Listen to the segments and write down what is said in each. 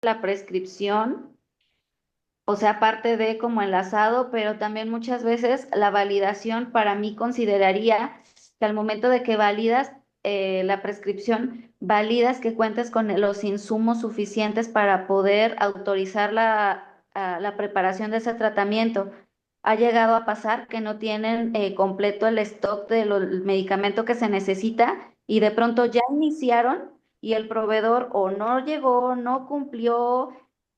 la prescripción, o sea, parte de como enlazado, pero también muchas veces la validación para mí consideraría que al momento de que validas la prescripción, validas que cuentes con los insumos suficientes para poder autorizar la preparación de ese tratamiento. Ha llegado a pasar que no tienen completo el stock del medicamento que se necesita y de pronto ya iniciaron y el proveedor o no llegó, no cumplió,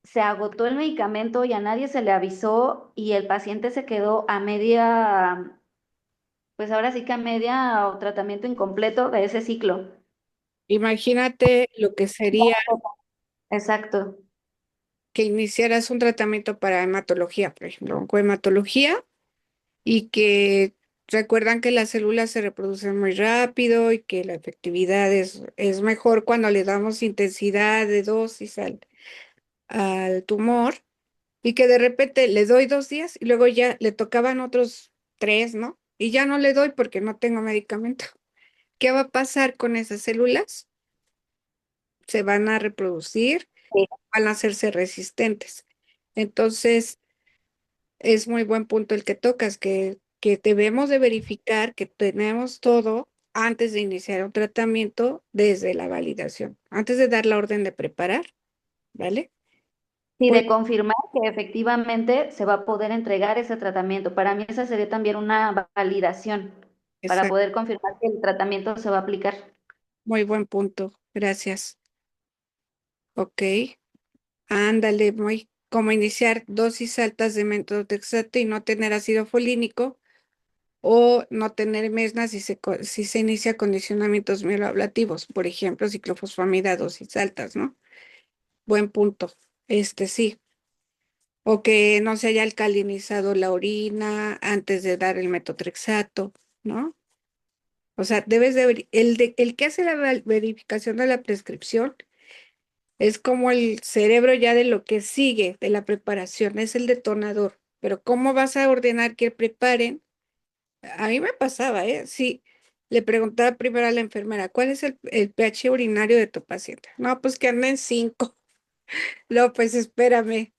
se agotó el medicamento y a nadie se le avisó y el paciente se quedó a media, pues ahora sí que a media o tratamiento incompleto de ese ciclo. Imagínate lo que sería Exacto. que iniciaras un tratamiento para hematología, por ejemplo, oncohematología, y que recuerdan que las células se reproducen muy rápido y que la efectividad es mejor cuando le damos intensidad de dosis al tumor, y que de repente le doy 2 días y luego ya le tocaban otros 3, ¿no? Y ya no le doy porque no tengo medicamento. ¿Qué va a pasar con esas células? Se van a reproducir, Sí. van a hacerse resistentes. Entonces, es muy buen punto el que tocas, que debemos de verificar que tenemos todo antes de iniciar un tratamiento desde la validación, antes de dar la orden de preparar, ¿vale? Sí, Pues, de confirmar que efectivamente se va a poder entregar ese tratamiento. Para mí esa sería también una validación para exacto, poder confirmar que el tratamiento se va a aplicar. muy buen punto, gracias. Ok, ándale, muy como iniciar dosis altas de metotrexato y no tener ácido folínico, o no tener mesnas si se inicia condicionamientos mioablativos, por ejemplo, ciclofosfamida a dosis altas, ¿no? Buen punto. Sí. O que no se haya alcalinizado la orina antes de dar el metotrexato, ¿no? O sea, el que hace la verificación de la prescripción es como el cerebro ya de lo que sigue de la preparación, es el detonador. Pero ¿cómo vas a ordenar que preparen? A mí me pasaba, ¿eh? Sí, le preguntaba primero a la enfermera, ¿cuál es el pH urinario de tu paciente? No, pues que anda en 5. No, pues espérame.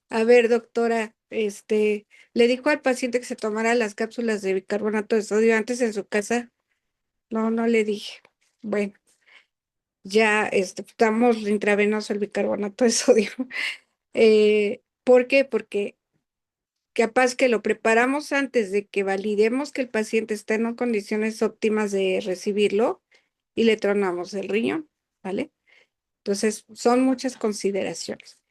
A ver, doctora, ¿le dijo al paciente que se tomara las cápsulas de bicarbonato de sodio antes en su casa? No, no le dije. Bueno, ya damos intravenoso el bicarbonato de sodio. ¿Por qué? Porque capaz que lo preparamos antes de que validemos que el paciente está en condiciones óptimas de recibirlo y le tronamos el riñón, ¿vale? Entonces, son muchas consideraciones.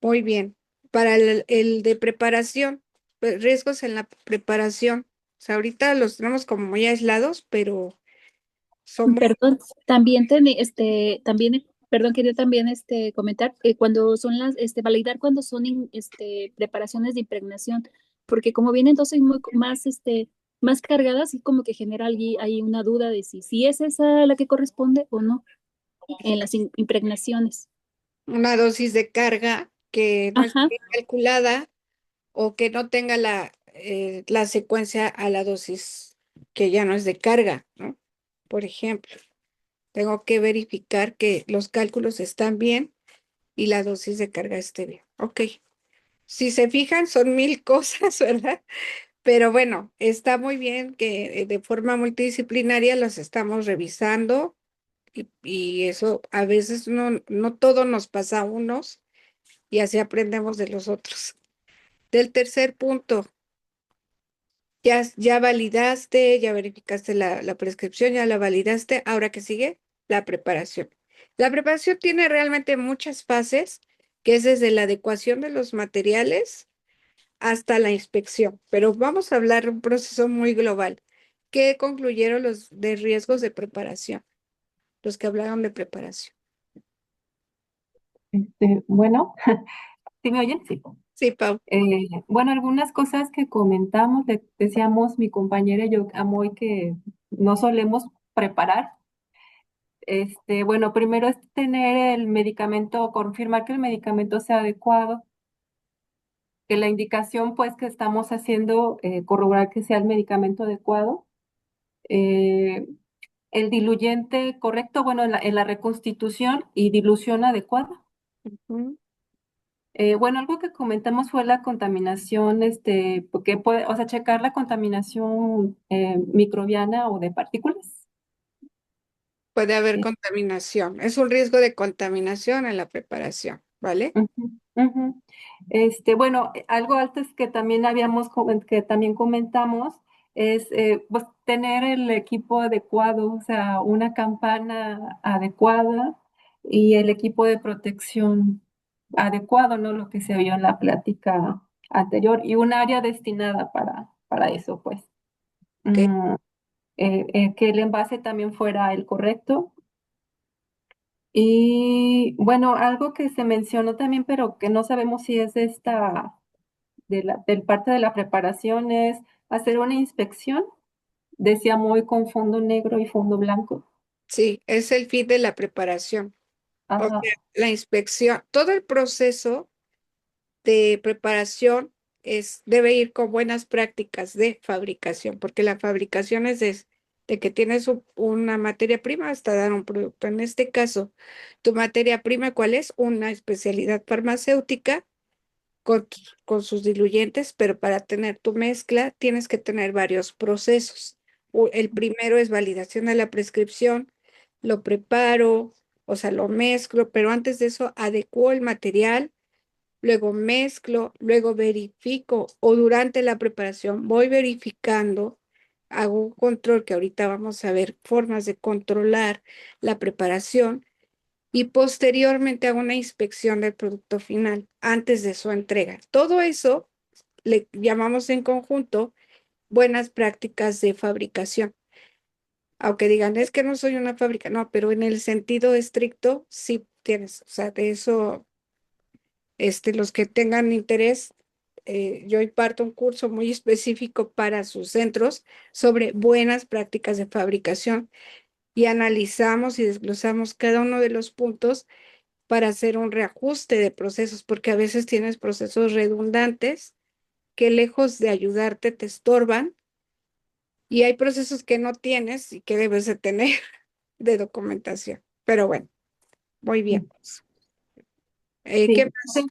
Muy bien. Para el de preparación, pues, riesgos en la preparación. O sea, ahorita los tenemos como muy aislados, pero son Perdón, también, perdón, quería también comentar cuando son validar cuando son preparaciones de impregnación, porque como vienen dosis más cargadas y como que genera hay una duda de si es esa la que corresponde o no en las impregnaciones. una dosis de carga que no esté Ajá. bien calculada o que no tenga la secuencia a la dosis que ya no es de carga, ¿no? Por ejemplo, tengo que verificar que los cálculos están bien y la dosis de carga esté bien. Ok. Si se fijan, son mil cosas, ¿verdad? Pero bueno, está muy bien que de forma multidisciplinaria los estamos revisando, y eso a veces no todo nos pasa a unos y así aprendemos de los otros. Del tercer punto, ya validaste, ya verificaste la prescripción, ya la validaste. Ahora, ¿qué sigue? La preparación. La preparación tiene realmente muchas fases, que es desde la adecuación de los materiales hasta la inspección, pero vamos a hablar de un proceso muy global. ¿Qué concluyeron los de riesgos de preparación? Los que hablaron de preparación. Bueno, ¿sí me oyen? Sí. Sí, Pau. Bueno, algunas cosas que comentamos, decíamos mi compañera y yo, Amoy, que no solemos preparar. Bueno, primero es tener el medicamento, confirmar que el medicamento sea adecuado, que la indicación pues que estamos haciendo, corroborar que sea el medicamento adecuado. Eh, el diluyente correcto, bueno, en la reconstitución y dilución adecuada. Ujú. Bueno, algo que comentamos fue la contaminación, porque puede, o sea, checar la contaminación microbiana o de partículas. Puede haber Eh, contaminación. Es un riesgo de contaminación en la preparación, ¿vale? Ujú, ujú. Bueno, algo antes que también que también comentamos es pues, tener el equipo adecuado, o sea, una campana adecuada y el equipo de protección adecuado, ¿no? Lo que se vio en la plática anterior y un área destinada para eso, pues. Que Mm, que el envase también fuera el correcto. Y bueno, algo que se mencionó también, pero que no sabemos si es de del parte de la preparación, es hacer una inspección, decía muy con fondo negro y fondo blanco. sí, es el fin de la preparación. O Ajá, sea, la inspección, todo el proceso de preparación debe ir con buenas prácticas de fabricación, porque la fabricación es de que tienes una materia prima hasta dar un producto. En este caso, tu materia prima, ¿cuál es? Una especialidad farmacéutica con sus diluyentes, pero para tener tu mezcla tienes que tener varios procesos. El primero es validación de la prescripción, lo preparo, o sea, lo mezclo, pero antes de eso adecuo el material, luego mezclo, luego verifico o durante la preparación voy verificando, hago un control que ahorita vamos a ver formas de controlar la preparación y posteriormente hago una inspección del producto final antes de su entrega. Todo eso le llamamos en conjunto buenas prácticas de fabricación. Aunque digan, es que no soy una fábrica, no, pero en el sentido estricto sí tienes, o sea, de eso, los que tengan interés, yo imparto un curso muy específico para sus centros sobre buenas prácticas de fabricación y analizamos y desglosamos cada uno de los puntos para hacer un reajuste de procesos, porque a veces tienes procesos redundantes que lejos de ayudarte te estorban y hay procesos que no tienes y que debes de tener de documentación. Pero bueno, muy bien. ¿Qué sí. más?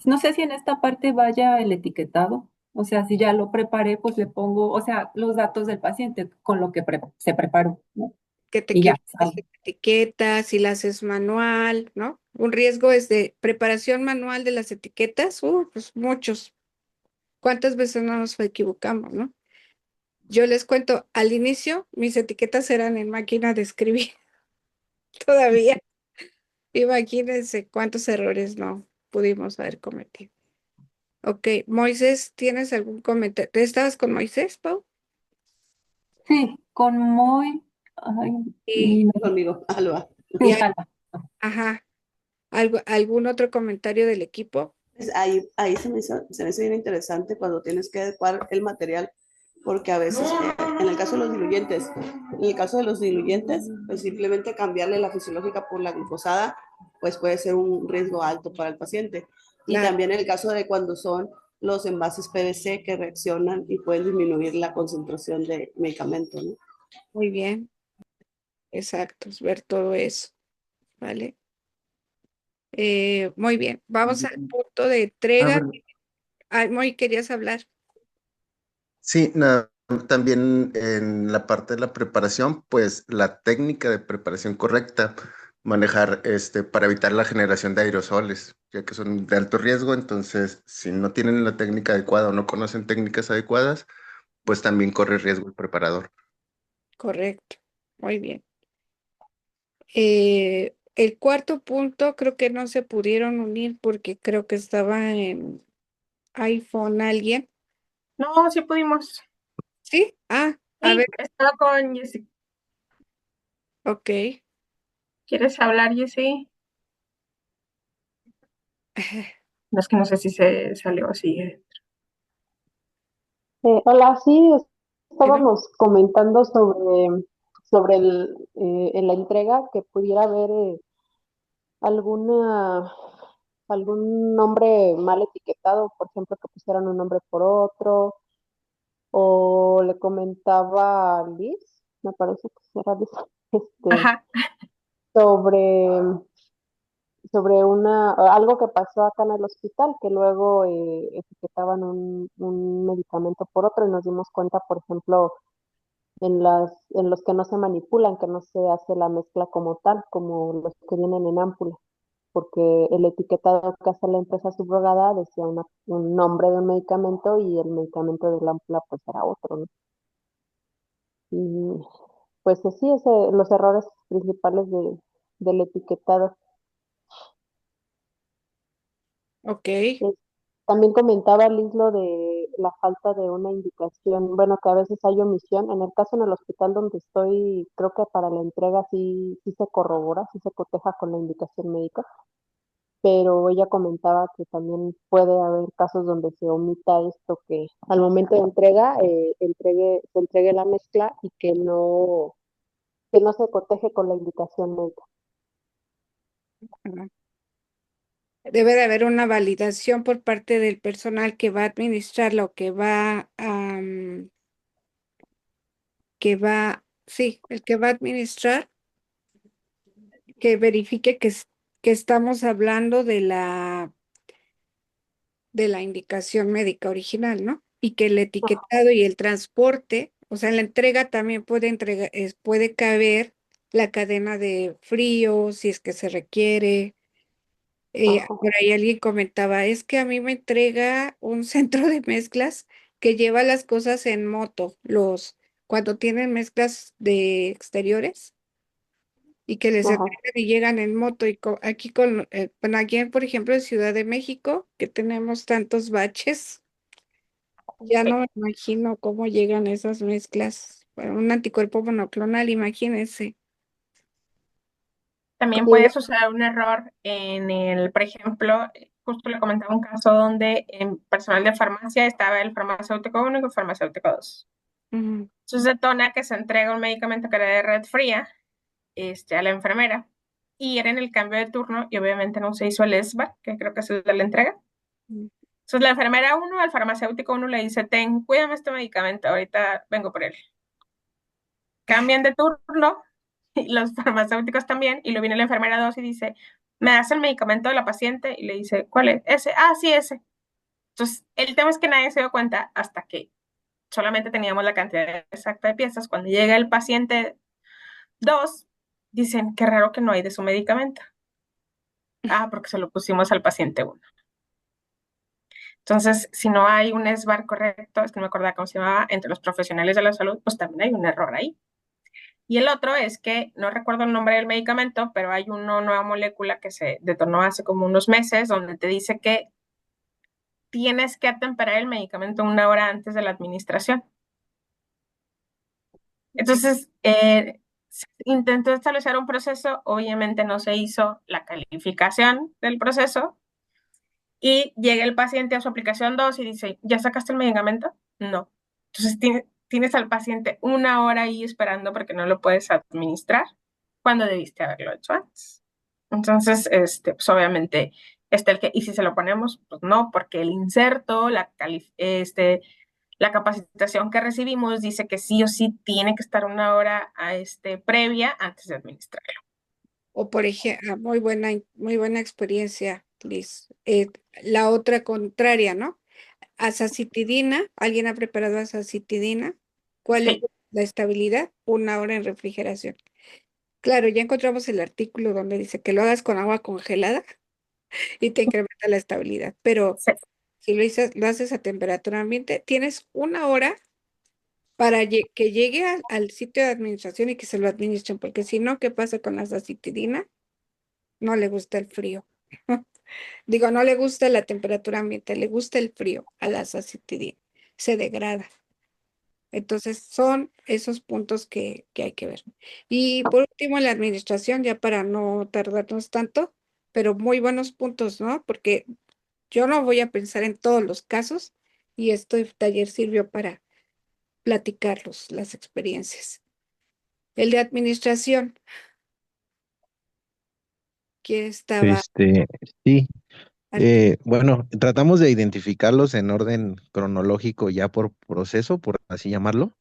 No sé si en esta parte vaya el etiquetado. O sea, si ya lo preparé, pues le pongo, o sea, los datos del paciente con lo que se preparó, ¿no? Que te Y ya, equivoques en etiquetas, si la haces manual, ¿no? Un riesgo es de preparación manual de las etiquetas, pues muchos. ¿Cuántas veces no nos equivocamos, no? Yo les cuento, al inicio mis etiquetas eran en máquina de escribir todavía. Imagínense cuántos errores no pudimos haber cometido. Ok, Moisés, ¿tienes algún comentario? ¿Tú estabas con Moisés, Pau? sí, con muy, ay, Y, Conmigo, Alba. y sí, Alba. ajá, ¿algún otro comentario del equipo? Pues ahí se me hizo bien interesante cuando tienes que adecuar el material, porque a veces, en el caso de los diluyentes, pues simplemente cambiarle la fisiológica por la glucosada, pues puede ser un riesgo alto para el paciente. Y Claro, también en el caso de cuando son los envases PVC que reaccionan y pueden disminuir la concentración de medicamento, ¿no? muy bien, exacto, es ver todo eso, ¿vale? Muy bien, vamos al punto de Ah, entrega. bueno. Ay, Muy, querías hablar. Sí, nada, también en la parte de la preparación, pues la técnica de preparación correcta, manejar para evitar la generación de aerosoles, ya que son de alto riesgo, entonces si no tienen la técnica adecuada o no conocen técnicas adecuadas, pues también corre riesgo el preparador. Correcto, muy bien. El cuarto punto creo que no se pudieron unir porque creo que estaba en iPhone alguien. No, sí pudimos. ¿Sí? Ah, a ver, Sí, estaba con Jessy. ok. ¿Quieres hablar, Jessy? No es que no sé si se salió así. Hola, sí, Bueno, estábamos comentando sobre en la entrega que pudiera haber alguna, algún nombre mal etiquetado, por ejemplo, que pusieran un nombre por otro, o le comentaba a Liz, me parece que era Liz, este, Ajá. sobre sobre algo que pasó acá en el hospital, que luego etiquetaban un medicamento por otro y nos dimos cuenta, por ejemplo, en los que no se manipulan, que no se hace la mezcla como tal, como los que vienen en ámpula, porque el etiquetado que hace la empresa subrogada decía un nombre de un medicamento y el medicamento de la ámpula pues era otro, ¿no? Y pues así es los errores principales del etiquetado. Ok, También comentaba Liz lo de la falta de una indicación, bueno, que a veces hay omisión. En el caso en el hospital donde estoy, creo que para la entrega sí se corrobora, sí se coteja con la indicación médica, pero ella comentaba que también puede haber casos donde se omita esto, que al momento de entrega se entregue la mezcla y que no se coteje con la indicación médica. ajá. Debe de haber una validación por parte del personal que va a administrar lo sí, el que va a administrar, que verifique que estamos hablando de la indicación médica original, ¿no? Y que el etiquetado y el transporte, o sea, la entrega también puede caber la cadena de frío, si es que se requiere. Ajá, Por ahí alguien comentaba, es que a mí me entrega un centro de mezclas que lleva las cosas en moto, cuando tienen mezclas de exteriores y que les ajá. entregan y llegan en moto. Y bueno, aquí, por ejemplo, en Ciudad de México, que tenemos tantos baches, ya no me imagino cómo llegan esas mezclas. Bueno, un anticuerpo monoclonal, imagínense. También Sí, puede suceder un error por ejemplo, justo le comentaba un caso donde en personal de farmacia estaba el farmacéutico 1 y el farmacéutico 2. Ujú, Entonces detona que se entrega un medicamento que era de red fría a la enfermera y era en el cambio de turno y obviamente no se hizo el ESBA, que creo que es el de la entrega. ujú. Entonces la enfermera 1 al farmacéutico 1 le dice, cuídame este medicamento, ahorita vengo por él. Cambian de turno y los farmacéuticos también, y lo viene la enfermera 2 y dice, ¿me das el medicamento de la paciente? Y le dice, ¿cuál es? Ese. Ah, sí, ese. Entonces, el tema es que nadie se dio cuenta hasta que solamente teníamos la cantidad exacta de piezas. Cuando llega el paciente 2 dicen, qué raro que no hay de su medicamento. Ah, porque se lo pusimos al paciente 1. Entonces, si no hay un ESBAR correcto, es que no me acuerdo cómo se llamaba, entre los profesionales de la salud, pues también hay un error ahí. Y el otro es que, no recuerdo el nombre del medicamento, pero hay una nueva molécula que se detonó hace como unos meses, donde te dice que tienes que atemperar el medicamento 1 hora antes de la administración. Entonces, se intentó establecer un proceso, obviamente no se hizo la calificación del proceso, y llega el paciente a su aplicación 2 y dice, ¿ya sacaste el medicamento? No. Entonces tienes al paciente 1 hora ahí esperando porque no lo puedes administrar cuando debiste haberlo hecho antes. Entonces, pues obviamente, y si se lo ponemos, pues no, porque el inserto, la capacitación que recibimos dice que sí o sí tiene que estar 1 hora previa antes de administrarlo. O por ejemplo, muy buena experiencia, Liz. La otra contraria, ¿no? Azacitidina, ¿alguien ha preparado azacitidina? ¿Cuál es Sí, la estabilidad? 1 hora en refrigeración. Claro, ya encontramos el artículo donde dice que lo hagas con agua congelada y te incrementa la estabilidad, pero sí. si lo haces a temperatura ambiente, tienes 1 hora para que llegue al sitio de administración y que se lo administren, porque si no, ¿qué pasa con la azacitidina? No le gusta el frío. Digo, no le gusta la temperatura ambiente, le gusta el frío a la azacitidina. Se degrada. Entonces, son esos puntos que hay que ver. Y por último, en la administración, ya para no tardarnos tanto, pero muy buenos puntos, ¿no? Porque yo no voy a pensar en todos los casos y este taller sirvió para platicarlos, las experiencias. El de administración, que estaba Este, sí, al... bueno, tratamos de identificarlos en orden cronológico ya por proceso, por así llamarlo.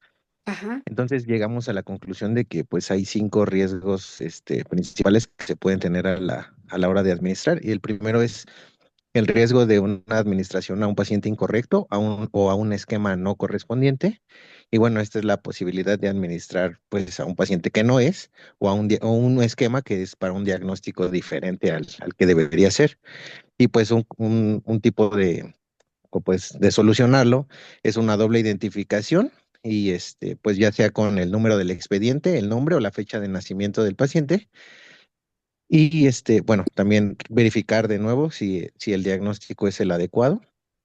Ajá, Entonces llegamos a la conclusión de que pues hay 5 riesgos principales que se pueden tener a la hora de administrar. Y el primero es el riesgo de una administración a un paciente incorrecto o a un esquema no correspondiente. Y bueno, esta es la posibilidad de administrar pues a un paciente que no es o a o un esquema que es para un diagnóstico diferente al que debería ser. Y pues un tipo de solucionarlo es una doble identificación y pues ya sea con el número del expediente, el nombre o la fecha de nacimiento del paciente. Y bueno, también verificar de nuevo si el diagnóstico es el adecuado.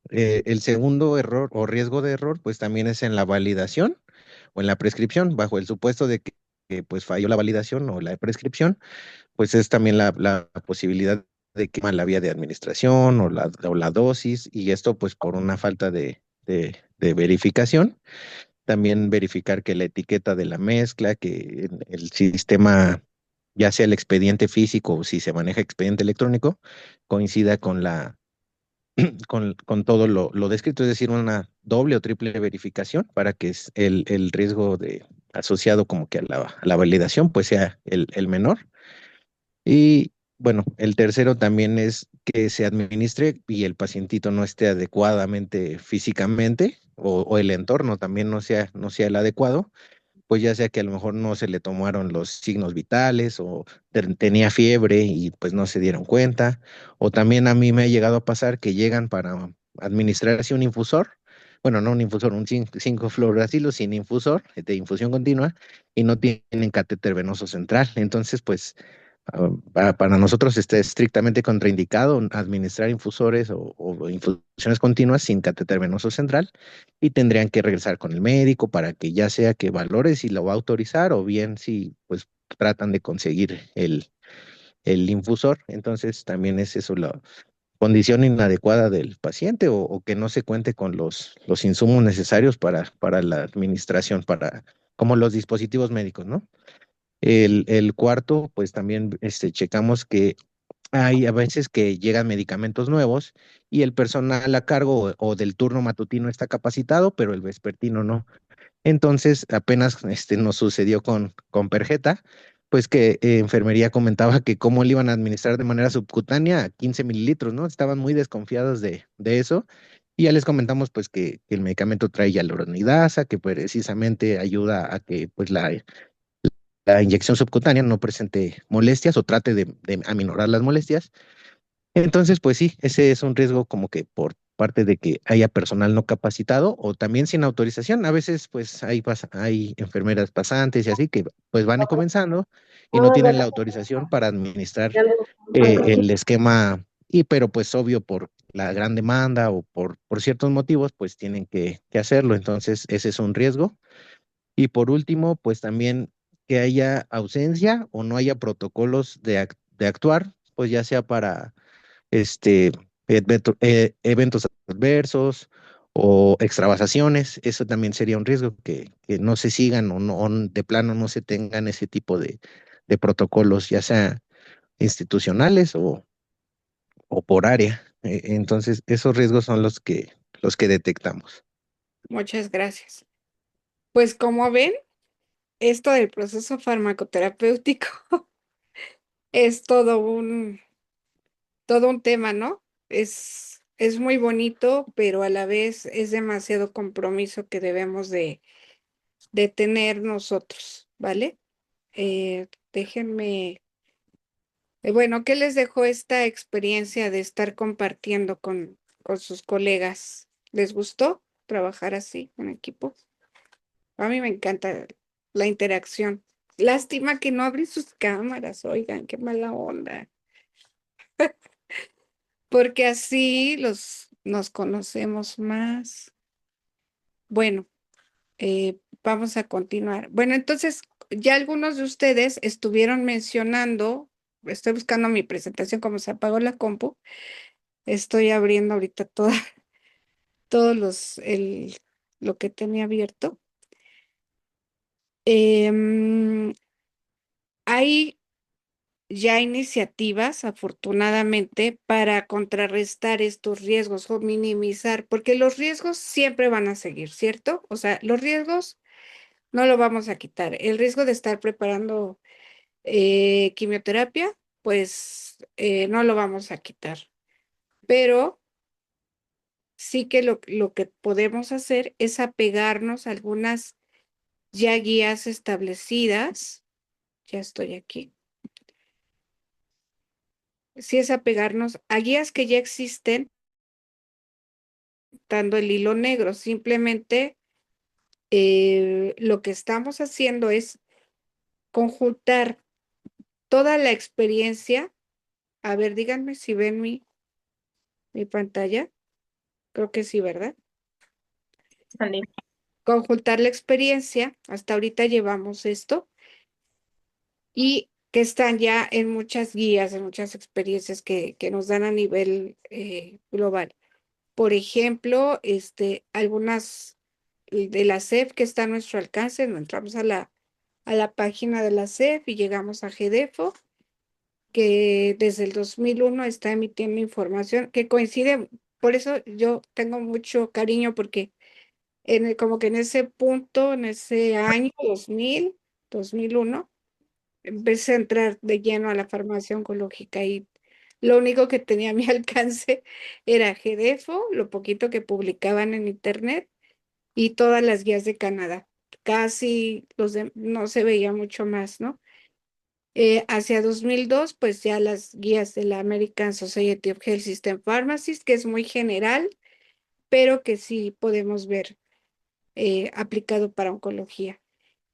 El segundo error o riesgo de error, pues también es en la validación o en la prescripción, bajo el supuesto de que, pues falló la validación o la prescripción, pues es también la posibilidad de que la vía de administración o la dosis, y esto pues por una falta de verificación. También verificar que la etiqueta de la mezcla, que el sistema, ya sea el expediente físico o si se maneja expediente electrónico, coincida con todo lo descrito, es decir, una doble o triple verificación para que el riesgo asociado como que a la validación pues sea el menor. Y bueno, el tercero también es que se administre y el pacientito no esté adecuadamente físicamente o el entorno también no sea el adecuado, pues ya sea que a lo mejor no se le tomaron los signos vitales o tenía fiebre y pues no se dieron cuenta. O también a mí me ha llegado a pasar que llegan para administrar así un infusor, bueno, no un infusor, un 5-fluoracilo sin infusor de infusión continua y no tienen catéter venoso central. Entonces, pues para nosotros está estrictamente contraindicado administrar infusores o infusiones continuas sin catéter venoso central y tendrían que regresar con el médico para que ya sea que valore si lo va a autorizar o bien si pues tratan de conseguir el infusor. Entonces también es eso la condición inadecuada del paciente o que no se cuente con los insumos necesarios para la administración, como los dispositivos médicos, ¿no? El cuarto, pues también checamos que hay a veces que llegan medicamentos nuevos y el personal a cargo o del turno matutino está capacitado, pero el vespertino no. Entonces, apenas nos sucedió con Perjeta, pues que enfermería comentaba que cómo le iban a administrar de manera subcutánea a 15 mililitros, ¿no? Estaban muy desconfiados de eso. Y ya les comentamos pues que el medicamento trae hialuronidasa, que precisamente ayuda a que pues la inyección subcutánea no presente molestias o trate de aminorar las molestias. Entonces, pues sí, ese es un riesgo como que por parte de que haya personal no capacitado o también sin autorización. A veces, pues hay enfermeras pasantes y así que pues van comenzando y no tienen la autorización para administrar el esquema pero pues obvio por la gran demanda o por ciertos motivos, pues tienen que hacerlo. Entonces, ese es un riesgo. Y por último, pues también que haya ausencia o no haya protocolos de actuar, pues ya sea para eventos adversos o extravasaciones. Eso también sería un riesgo que no se sigan o de plano no se tengan ese tipo de protocolos, ya sea institucionales o por área. Entonces, esos riesgos son los que detectamos. Muchas gracias. Pues como ven, esto del proceso farmacoterapéutico es todo un tema, ¿no? Es muy bonito, pero a la vez es demasiado compromiso que debemos de tener nosotros, ¿vale? Déjenme, bueno, ¿qué les dejó esta experiencia de estar compartiendo con sus colegas? ¿Les gustó trabajar así en equipo? A mí me encanta la interacción. Lástima que no abren sus cámaras, oigan, qué mala onda. Porque así nos conocemos más. Bueno, vamos a continuar. Bueno, entonces, ya algunos de ustedes estuvieron mencionando, estoy buscando mi presentación, como se apagó la compu, estoy abriendo ahorita todos lo que tenía abierto. Hay ya iniciativas, afortunadamente, para contrarrestar estos riesgos o minimizar, porque los riesgos siempre van a seguir, ¿cierto? O sea, los riesgos no lo vamos a quitar. El riesgo de estar preparando quimioterapia pues no lo vamos a quitar. Pero sí que lo que podemos hacer es apegarnos a algunas ya guías establecidas. Ya estoy aquí. Sí es apegarnos a guías que ya existen, dando el hilo negro. Simplemente lo que estamos haciendo es conjuntar toda la experiencia. A ver, díganme si ven mi pantalla. Creo que sí, ¿verdad? Andy. Conjuntar la experiencia. Hasta ahorita llevamos esto. Y que están ya en muchas guías, en muchas experiencias que nos dan a nivel global. Por ejemplo, algunas de la CEF que está a nuestro alcance, entramos a la página de la CEF y llegamos a GDEFO, que desde el 2001 está emitiendo información que coincide, por eso yo tengo mucho cariño porque como que en ese punto, en ese año 2001, empecé a entrar de lleno a la farmacia oncológica y lo único que tenía a mi alcance era GDEFO, lo poquito que publicaban en internet y todas las guías de Canadá. Casi no se veía mucho más, ¿no? Hacia 2002, pues ya las guías de la American Society of Health System Pharmacists, que es muy general, pero que sí podemos ver aplicado para oncología.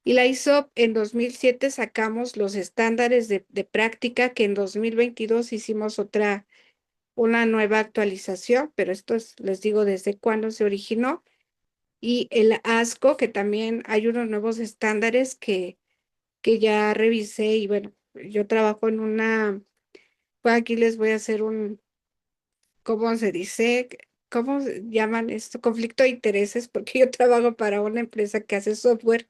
Y la ISOP en 2007 sacamos los estándares de práctica, que en 2022 hicimos una nueva actualización, pero esto les digo desde cuándo se originó. Y el ASCO, que también hay unos nuevos estándares que ya revisé y bueno, yo trabajo pues aquí les voy a hacer ¿cómo se dice? ¿Cómo se llaman esto? Conflicto de intereses, porque yo trabajo para una empresa que hace software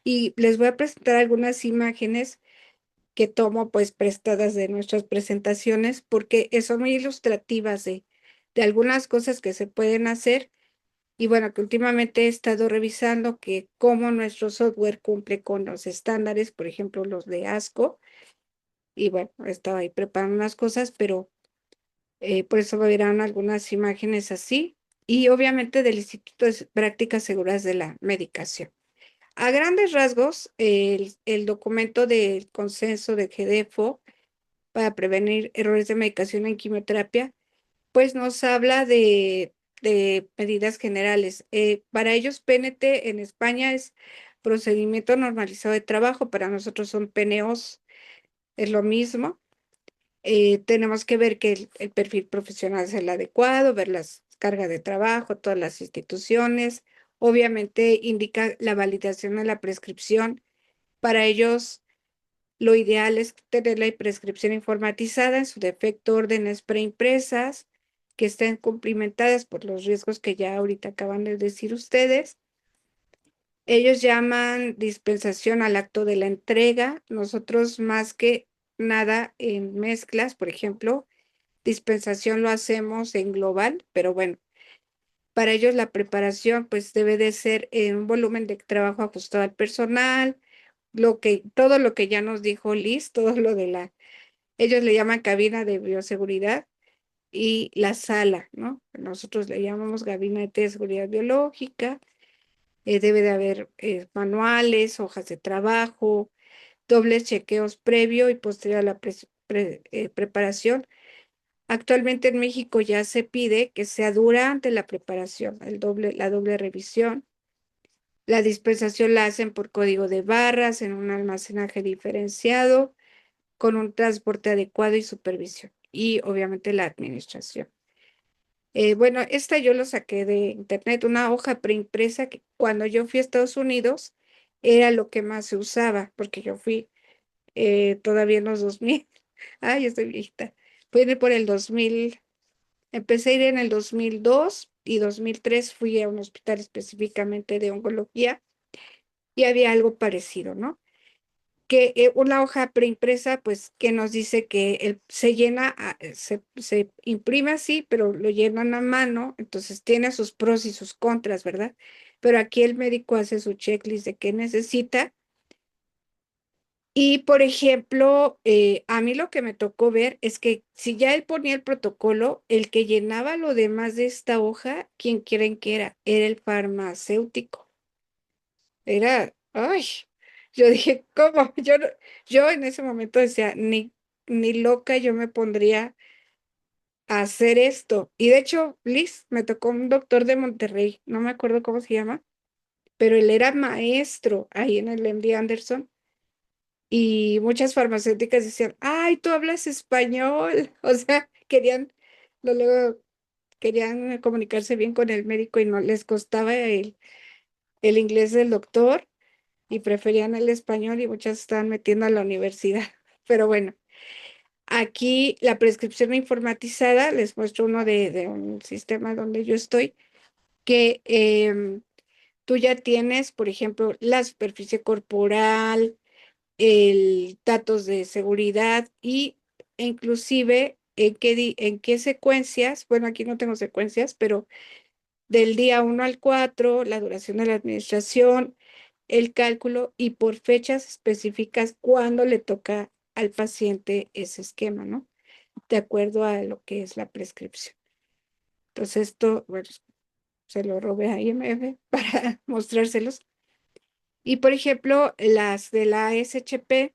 y les voy a presentar algunas imágenes que tomo pues prestadas de nuestras presentaciones porque son muy ilustrativas de algunas cosas que se pueden hacer y bueno, que últimamente he estado revisando que cómo nuestro software cumple con los estándares, por ejemplo, los de ASCO y bueno, estaba ahí preparando unas cosas, pero por eso verán algunas imágenes así y obviamente del Instituto de Prácticas Seguras de la Medicación. A grandes rasgos, el documento del consenso de GDEFO para prevenir errores de medicación en quimioterapia, pues nos habla de medidas generales. Para ellos, PNT en España es procedimiento normalizado de trabajo, para nosotros son PNOs, es lo mismo. Tenemos que ver que el perfil profesional es el adecuado, ver las cargas de trabajo, todas las instituciones. Obviamente indica la validación de la prescripción. Para ellos, lo ideal es tener la prescripción informatizada, en su defecto órdenes preimpresas que estén cumplimentadas por los riesgos que ya ahorita acaban de decir ustedes. Ellos llaman dispensación al acto de la entrega. Nosotros más que nada en mezclas, por ejemplo, dispensación lo hacemos en global, pero bueno, para ellos la preparación pues debe de ser en un volumen de trabajo ajustado al personal, todo lo que ya nos dijo Liz, todo lo de ellos le llaman cabina de bioseguridad y la sala, ¿no? Nosotros le llamamos gabinete de seguridad biológica, debe de haber manuales, hojas de trabajo, dobles chequeos previo y posterior a la preparación. Actualmente en México ya se pide que sea durante la preparación, la doble revisión. La dispensación la hacen por código de barras en un almacenaje diferenciado, con un transporte adecuado y supervisión. Y obviamente la administración. Bueno, esta yo lo saqué de internet, una hoja preimpresa que cuando yo fui a Estados Unidos era lo que más se usaba, porque yo fui todavía en los 2000. Ay, estoy viejita. Fui por el 2000. Empecé a ir en el 2002 y 2003 fui a un hospital específicamente de oncología y había algo parecido, ¿no? Que una hoja preimpresa, pues, que nos dice que se llena, se imprime así, pero lo llenan a mano, entonces tiene sus pros y sus contras, ¿verdad? Pero aquí el médico hace su checklist de qué necesita Y por ejemplo, a mí lo que me tocó ver es que si ya él ponía el protocolo, el que llenaba lo demás de esta hoja, ¿quién creen que era? Era el farmacéutico. Era, ay, yo dije, ¿cómo? Yo en ese momento decía, ni loca yo me pondría a hacer esto. Y de hecho, Liz, me tocó un doctor de Monterrey, no me acuerdo cómo se llama, pero él era maestro ahí en el MD Anderson. Y muchas farmacéuticas decían, ay, tú hablas español. O sea, luego querían comunicarse bien con el médico y no les costaba el inglés del doctor y preferían el español y muchas estaban metiendo a la universidad. Pero bueno, aquí la prescripción informatizada, les muestro uno de un sistema donde yo estoy, que tú ya tienes, por ejemplo, la superficie corporal, el datos de seguridad e inclusive en qué secuencias, bueno, aquí no tengo secuencias, pero del día 1 al 4, la duración de la administración, el cálculo y por fechas específicas cuándo le toca al paciente ese esquema, ¿no? De acuerdo a lo que es la prescripción. Entonces esto, bueno, se lo robé a IMF para mostrárselos. Y por ejemplo, las de la SHP,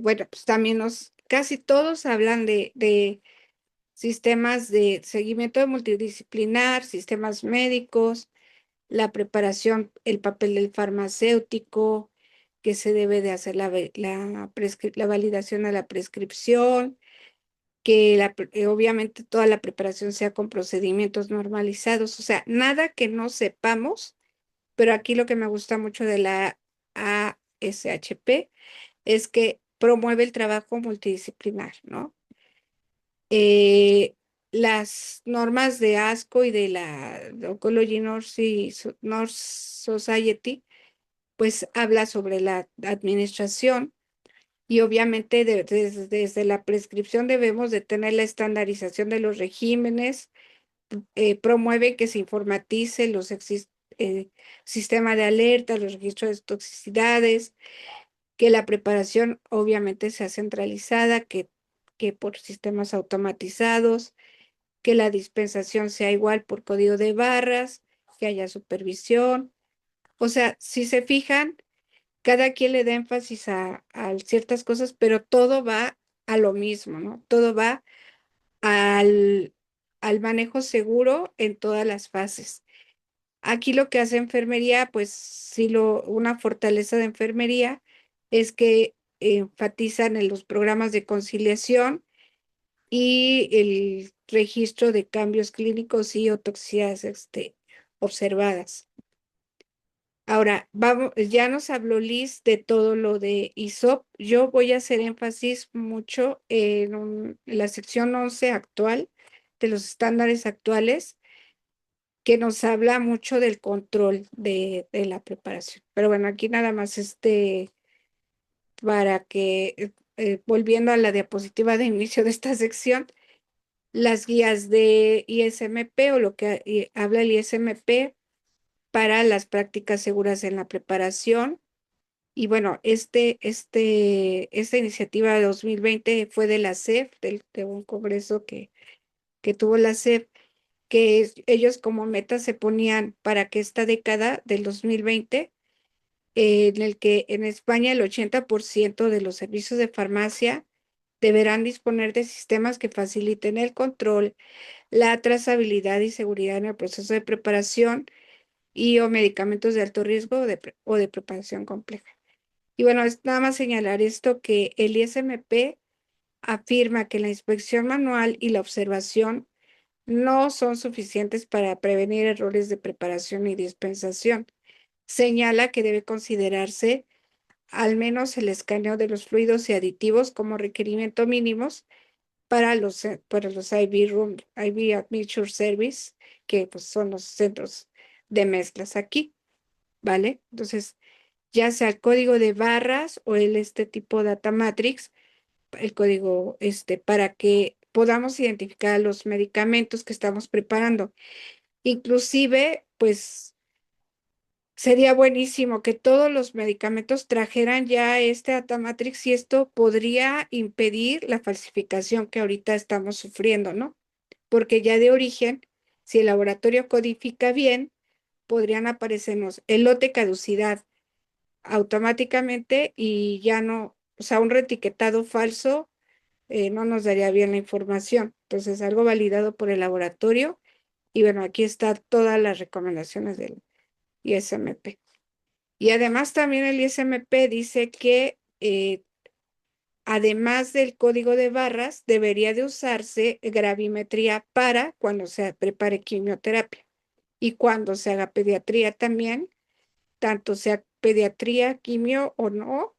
bueno, pues también casi todos hablan de sistemas de seguimiento multidisciplinar, sistemas médicos, la preparación, el papel del farmacéutico, que se debe de hacer la validación de la prescripción, que obviamente toda la preparación sea con procedimientos normalizados, o sea, nada que no sepamos, pero aquí lo que me gusta mucho de la ASHP es que promueve el trabajo multidisciplinar, ¿no? Las normas de ASCO y de la Oncology Nurse Society, pues habla sobre la administración y obviamente desde la prescripción debemos de tener la estandarización de los regímenes, promueve que se informatice sistema de alerta, los registros de toxicidades, que la preparación obviamente sea centralizada, que por sistemas automatizados, que la dispensación sea igual por código de barras, que haya supervisión. O sea, si se fijan, cada quien le da énfasis a ciertas cosas, pero todo va a lo mismo, ¿no? Todo va al manejo seguro en todas las fases. Aquí lo que hace enfermería, pues sí, una fortaleza de enfermería es que enfatizan en los programas de conciliación y el registro de cambios clínicos y o toxicidades observadas. Ahora, ya nos habló Liz de todo lo de ISOP. Yo voy a hacer énfasis mucho en la sección 11 actual, de los estándares actuales, que nos habla mucho del control de la preparación. Pero bueno, aquí nada más para que, volviendo a la diapositiva de inicio de esta sección, las guías de ISMP o lo que habla el ISMP para las prácticas seguras en la preparación. Y bueno, esta iniciativa de 2020 fue de la CEF, de un congreso que tuvo la CEF, que ellos como meta se ponían para que esta década del 2020, en el que en España el 80% de los servicios de farmacia deberán disponer de sistemas que faciliten el control, la trazabilidad y seguridad en el proceso de preparación y o medicamentos de alto riesgo o de preparación compleja. Y bueno, es nada más señalar esto, que el ISMP afirma que la inspección manual y la observación no son suficientes para prevenir errores de preparación y dispensación. Señala que debe considerarse al menos el escaneo de los fluidos y aditivos como requerimiento mínimos para los IV Admixture Service, que pues, son los centros de mezclas aquí, ¿vale? Entonces, ya sea el código de barras o este tipo Data Matrix, el código para que podamos identificar los medicamentos que estamos preparando. Inclusive, pues, Sería buenísimo que todos los medicamentos trajeran ya este data matrix y esto podría impedir la falsificación que ahorita estamos sufriendo, ¿no? Porque ya de origen, si el laboratorio codifica bien, podrían aparecernos el lote caducidad automáticamente y ya no, o sea, un reetiquetado falso no nos daría bien la información. Entonces, algo validado por el laboratorio y bueno, aquí están todas las recomendaciones del ISMP. Y además también el ISMP dice que además del código de barras, debería de usarse gravimetría para cuando se prepare quimioterapia y cuando se haga pediatría también, tanto sea pediatría, quimio o no,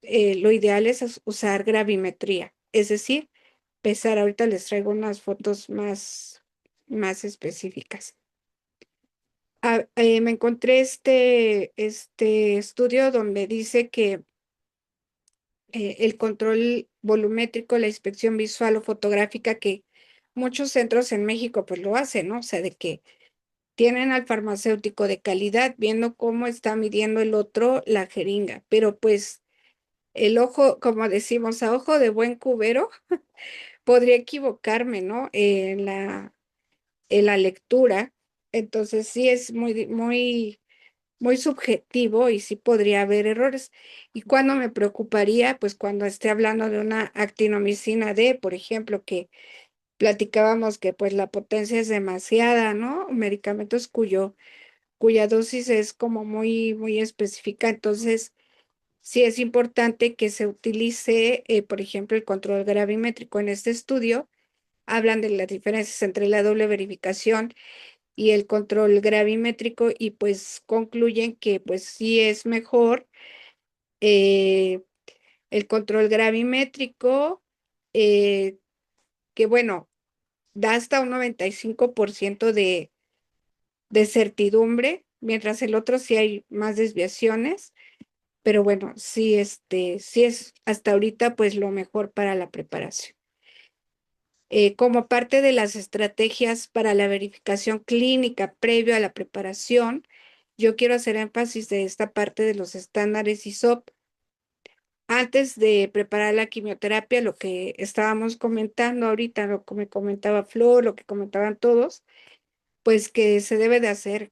lo ideal es usar gravimetría, es decir, pesar. Ahorita les traigo unas fotos más específicas. Me encontré este estudio donde dice que el control volumétrico, la inspección visual o fotográfica, que muchos centros en México pues lo hacen, ¿no? O sea, de que tienen al farmacéutico de calidad viendo cómo está midiendo el otro la jeringa, pero pues el ojo, como decimos, a ojo de buen cubero, podría equivocarme, ¿no? En la lectura. Entonces sí es muy subjetivo y sí podría haber errores. ¿Y cuándo me preocuparía? Pues cuando esté hablando de una actinomicina D, por ejemplo, que platicábamos que pues la potencia es demasiada, ¿no? Medicamentos cuya dosis es como muy específica. Entonces, sí es importante que se utilice, por ejemplo, el control gravimétrico. En este estudio hablan de las diferencias entre la doble verificación y el control gravimétrico y pues concluyen que pues sí es mejor eh, el control gravimétrico, eh, que bueno, da hasta un 95% de certidumbre, mientras el otro sí hay más desviaciones, pero bueno, sí, sí es hasta ahorita pues lo mejor para la preparación. Como parte de las estrategias para la verificación clínica previo a la preparación, yo quiero hacer énfasis de esta parte de los estándares ISOP. Antes de preparar la quimioterapia, lo que estábamos comentando ahorita, lo que me comentaba Flor, lo que comentaban todos, pues que se debe de hacer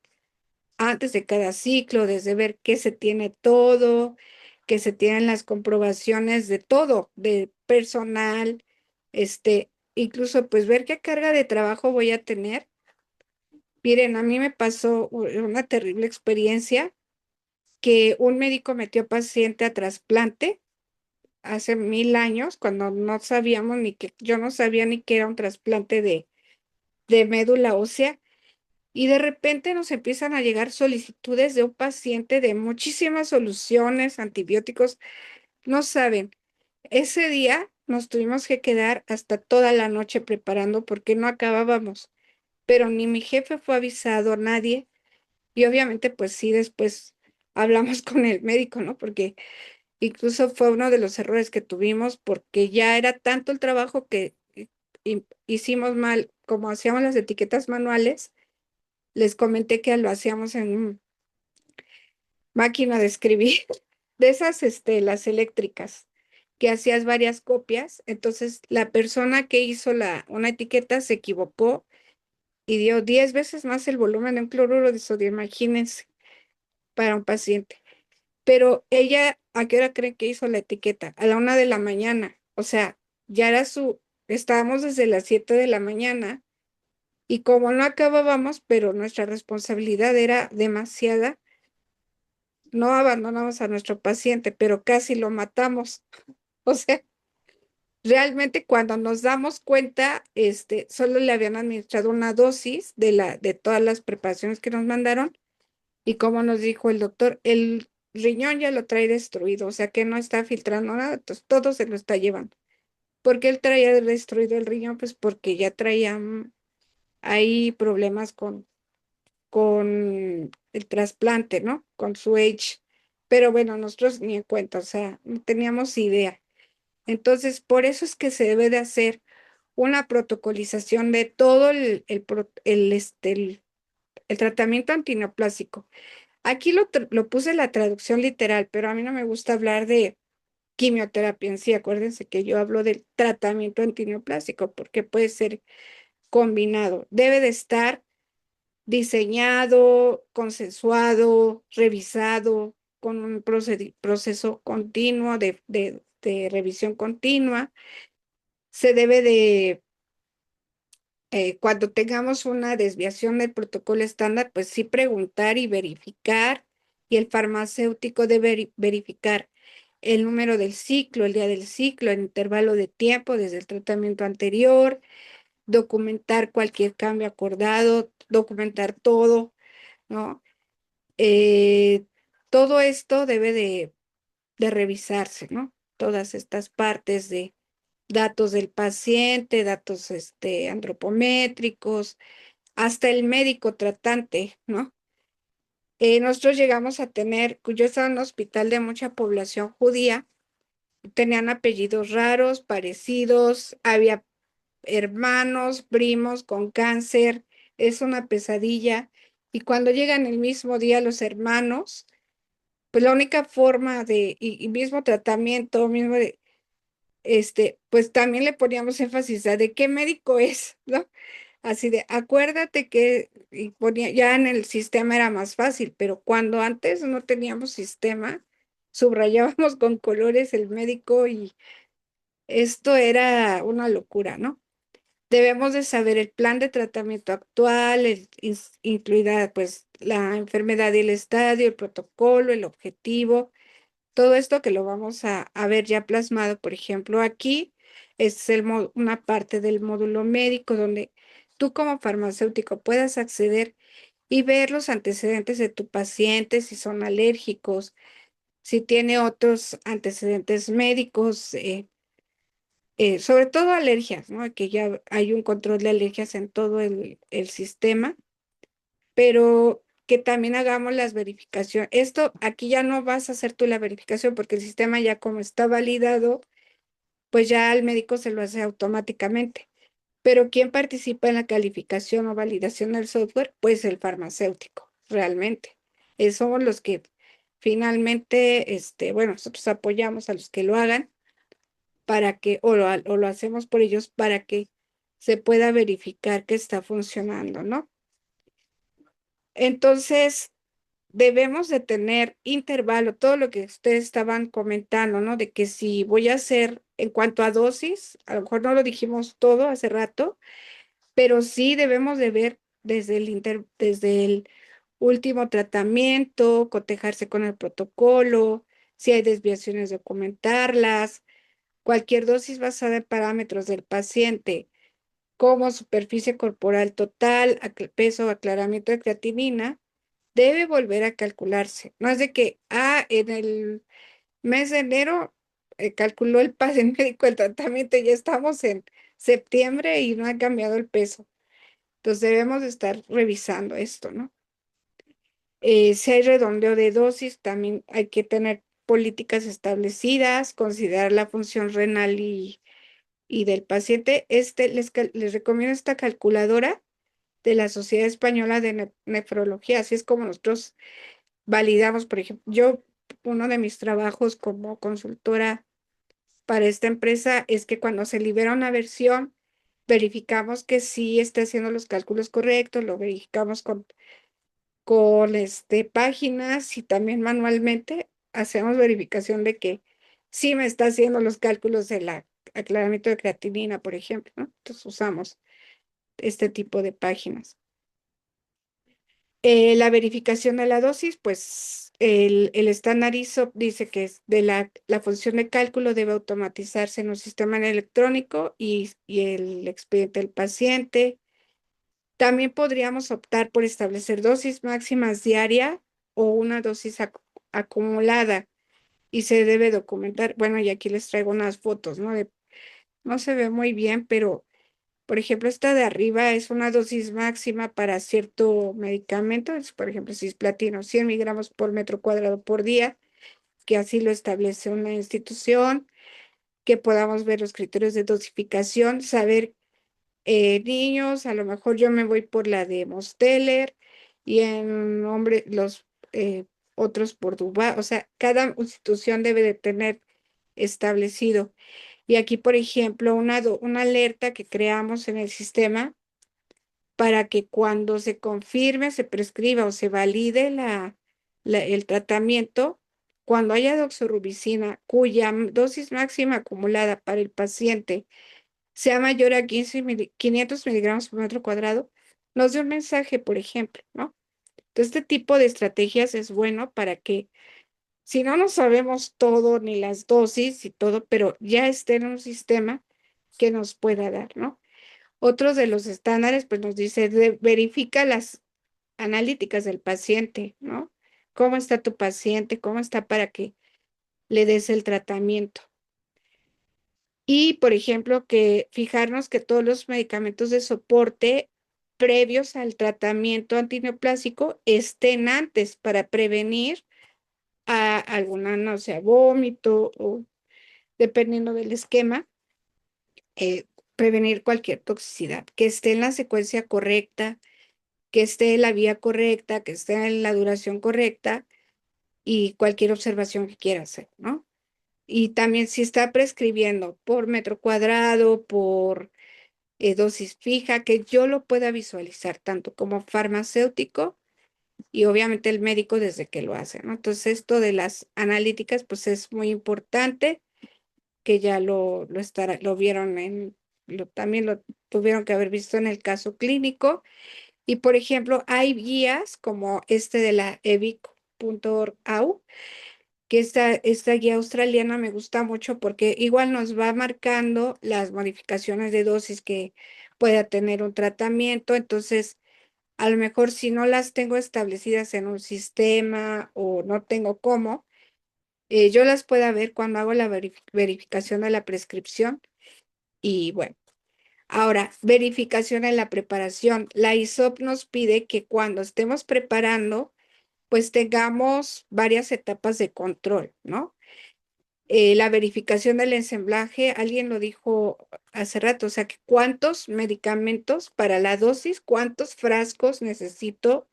antes de cada ciclo, desde ver qué se tiene todo, que se tienen las comprobaciones de todo, de personal, incluso pues ver qué carga de trabajo voy a tener. Miren, a mí me pasó una terrible experiencia que un médico metió paciente a trasplante hace 1000 años, cuando no sabíamos ni que, yo no sabía ni que era un trasplante de médula ósea, y de repente nos empiezan a llegar solicitudes de un paciente de muchísimas soluciones, antibióticos, no saben. Ese día nos tuvimos que quedar hasta toda la noche preparando porque no acabábamos, pero ni mi jefe fue avisado, nadie, y obviamente pues sí, después hablamos con el médico, ¿no? Porque incluso fue uno de los errores que tuvimos porque ya era tanto el trabajo que hicimos mal, como hacíamos las etiquetas manuales, les comenté que lo hacíamos en máquina de escribir, de esas, las eléctricas, que hacías varias copias. Entonces, la persona que hizo una etiqueta se equivocó y dio 10 veces más el volumen de un cloruro de sodio, imagínense, para un paciente. Pero ella, ¿a qué hora creen que hizo la etiqueta? A la 1 de la mañana. O sea, ya era estábamos desde las 7 de la mañana y como no acabábamos, pero nuestra responsabilidad era demasiada, no abandonamos a nuestro paciente, pero casi lo matamos. O sea, realmente cuando nos damos cuenta, solo le habían administrado una dosis de todas las preparaciones que nos mandaron y como nos dijo el doctor, el riñón ya lo trae destruido, o sea que no está filtrando nada, entonces todo se lo está llevando. ¿Por qué él traía destruido el riñón? Pues porque ya traía ahí problemas con el trasplante, ¿no? Con su age. Pero bueno, nosotros ni en cuenta, o sea, no teníamos idea. Entonces, por eso es que se debe de hacer una protocolización de todo el tratamiento antineoplásico. Aquí lo puse la traducción literal, pero a mí no me gusta hablar de quimioterapia en sí. Acuérdense que yo hablo del tratamiento antineoplásico porque puede ser combinado. Debe de estar diseñado, consensuado, revisado con un proceso continuo de revisión continua. Se debe de, cuando tengamos una desviación del protocolo estándar, pues sí preguntar y verificar, y el farmacéutico debe verificar el número del ciclo, el día del ciclo, el intervalo de tiempo desde el tratamiento anterior, documentar cualquier cambio acordado, documentar todo, ¿no? Eh, Todo esto debe de revisarse, ¿no? Todas estas partes de datos del paciente, datos antropométricos, hasta el médico tratante, ¿no? Nosotros llegamos a tener, yo estaba en un hospital de mucha población judía, tenían apellidos raros, parecidos, había hermanos, primos con cáncer, es una pesadilla. Y cuando llegan el mismo día los hermanos, pues la única forma y mismo tratamiento, pues también le poníamos énfasis a de qué médico es, ¿no? Así de, acuérdate que, y ponía, ya en el sistema era más fácil, pero cuando antes no teníamos sistema, subrayábamos con colores el médico y esto era una locura, ¿no? Debemos de saber el plan de tratamiento actual, incluida pues la enfermedad y el estadio, el protocolo, el objetivo, todo esto que lo vamos a ver ya plasmado, por ejemplo, aquí es una parte del módulo médico donde tú como farmacéutico puedas acceder y ver los antecedentes de tu paciente, si son alérgicos, si tiene otros antecedentes médicos, sobre todo alergias, ¿no? Que ya hay un control de alergias en todo el sistema, pero que también hagamos las verificaciones. Esto aquí ya no vas a hacer tú la verificación porque el sistema ya como está validado, pues ya al médico se lo hace automáticamente. Pero ¿quién participa en la calificación o validación del software? Pues el farmacéutico, realmente. Somos los que finalmente, bueno, nosotros apoyamos a los que lo hagan para que, o lo hacemos por ellos para que se pueda verificar que está funcionando, ¿no? Entonces, debemos de tener intervalo, todo lo que ustedes estaban comentando, ¿no? De que si voy a hacer en cuanto a dosis, a lo mejor no lo dijimos todo hace rato, pero sí debemos de ver desde el último tratamiento, cotejarse con el protocolo, si hay desviaciones, documentarlas, cualquier dosis basada en parámetros del paciente, como superficie corporal total, peso, aclaramiento de creatinina, debe volver a calcularse. No es de que, en el mes de enero calculó el médico el tratamiento y ya estamos en septiembre y no ha cambiado el peso. Entonces debemos de estar revisando esto, ¿no? Si hay redondeo de dosis, también hay que tener políticas establecidas, considerar la función renal y del paciente. Les recomiendo esta calculadora de la Sociedad Española de Nefrología, así es como nosotros validamos, por ejemplo, uno de mis trabajos como consultora para esta empresa es que cuando se libera una versión, verificamos que sí esté haciendo los cálculos correctos, lo verificamos con páginas y también manualmente hacemos verificación de que sí me está haciendo los cálculos del aclaramiento de creatinina, por ejemplo, ¿no? Entonces usamos este tipo de páginas. La verificación de la dosis, pues el estándar ISO dice que es la función de cálculo debe automatizarse en un sistema electrónico y el expediente del paciente. También podríamos optar por establecer dosis máximas diaria o una dosis acumulada y se debe documentar. Bueno, y aquí les traigo unas fotos, ¿no? No se ve muy bien, pero por ejemplo, esta de arriba es una dosis máxima para cierto medicamento, por ejemplo, cisplatino, 100 miligramos por metro cuadrado por día, que así lo establece una institución, que podamos ver los criterios de dosificación, saber niños, a lo mejor yo me voy por la de Mosteller y en hombre, los otros por Dubái. O sea, cada institución debe de tener establecido. Y aquí, por ejemplo, una alerta que creamos en el sistema para que cuando se confirme, se prescriba o se valide el tratamiento, cuando haya doxorubicina cuya dosis máxima acumulada para el paciente sea mayor a 500 miligramos por metro cuadrado, nos dé un mensaje, por ejemplo, ¿no? Entonces, este tipo de estrategias es bueno para que, si no nos sabemos todo, ni las dosis y todo, pero ya esté en un sistema que nos pueda dar, ¿no? Otros de los estándares, pues nos dice, verifica las analíticas del paciente, ¿no? ¿Cómo está tu paciente? ¿Cómo está para que le des el tratamiento? Y, por ejemplo, que fijarnos que todos los medicamentos de soporte previos al tratamiento antineoplásico estén antes para prevenir a alguna náusea, vómito o dependiendo del esquema, prevenir cualquier toxicidad, que esté en la secuencia correcta, que esté en la vía correcta, que esté en la duración correcta y cualquier observación que quiera hacer, ¿no? Y también si está prescribiendo por metro cuadrado, por dosis fija, que yo lo pueda visualizar tanto como farmacéutico y obviamente el médico desde que lo hace, ¿no? Entonces esto de las analíticas pues es muy importante, que ya lo vieron también lo tuvieron que haber visto en el caso clínico. Y por ejemplo, hay guías como este de la evic.org, que esta guía australiana me gusta mucho porque igual nos va marcando las modificaciones de dosis que pueda tener un tratamiento. Entonces, a lo mejor si no las tengo establecidas en un sistema o no tengo cómo, yo las pueda ver cuando hago la verificación de la prescripción. Y bueno, ahora, verificación en la preparación. La ISOP nos pide que cuando estemos preparando, pues tengamos varias etapas de control, ¿no? La verificación del ensamblaje, alguien lo dijo hace rato, o sea, que cuántos medicamentos para la dosis, cuántos frascos necesito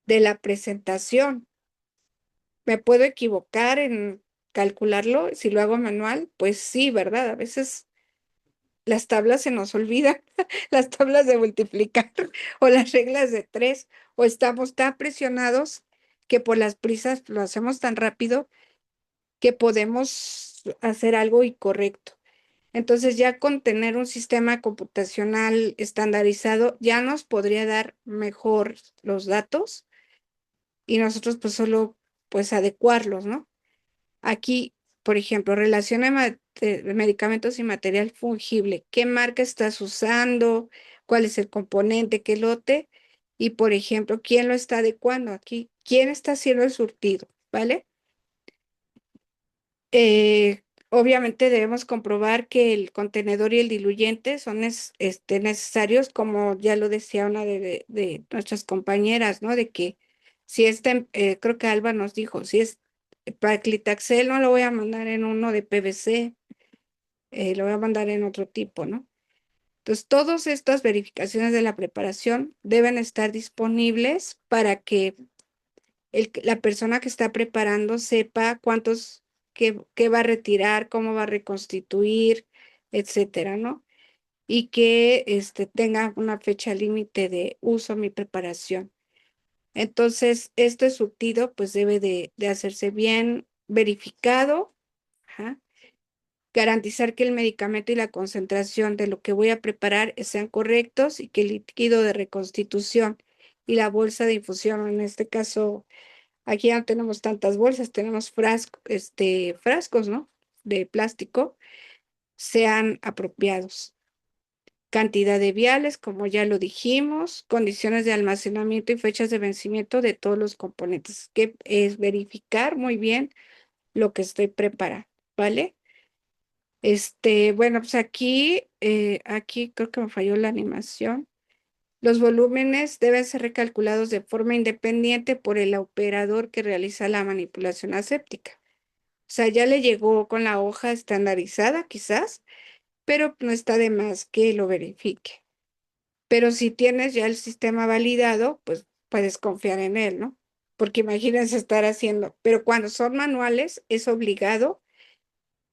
de la presentación. ¿Me puedo equivocar en calcularlo? Si lo hago manual, pues sí, ¿verdad? A veces las tablas se nos olvidan, las tablas de multiplicar o las reglas de tres, o estamos tan presionados que por las prisas lo hacemos tan rápido que podemos hacer algo incorrecto. Entonces ya con tener un sistema computacional estandarizado ya nos podría dar mejor los datos y nosotros pues solo pues adecuarlos, ¿no? Aquí, por ejemplo, relación de medicamentos y material fungible. ¿Qué marca estás usando? ¿Cuál es el componente? ¿Qué lote? Y, por ejemplo, ¿quién lo está adecuando aquí? ¿Quién está haciendo el surtido? ¿Vale? Obviamente debemos comprobar que el contenedor y el diluyente son necesarios, como ya lo decía una de nuestras compañeras, ¿no? De que si creo que Alba nos dijo, si es para Clitaxel no lo voy a mandar en uno de PVC, lo voy a mandar en otro tipo, ¿no? Entonces, todas estas verificaciones de la preparación deben estar disponibles para que la persona que está preparando sepa qué va a retirar, cómo va a reconstituir, etcétera, ¿no? Y que tenga una fecha límite de uso mi preparación. Entonces, este surtido pues debe de hacerse bien verificado, ajá, garantizar que el medicamento y la concentración de lo que voy a preparar sean correctos y que el líquido de reconstitución y la bolsa de infusión, en este caso, aquí ya no tenemos tantas bolsas, tenemos frascos, ¿no? De plástico, sean apropiados. Cantidad de viales, como ya lo dijimos, condiciones de almacenamiento y fechas de vencimiento de todos los componentes, que es verificar muy bien lo que estoy preparando, ¿vale? Bueno, pues aquí creo que me falló la animación. Los volúmenes deben ser recalculados de forma independiente por el operador que realiza la manipulación aséptica. O sea, ya le llegó con la hoja estandarizada, quizás, pero no está de más que lo verifique. Pero si tienes ya el sistema validado, pues puedes confiar en él, ¿no? porque imagínense estar haciendo, pero cuando son manuales es obligado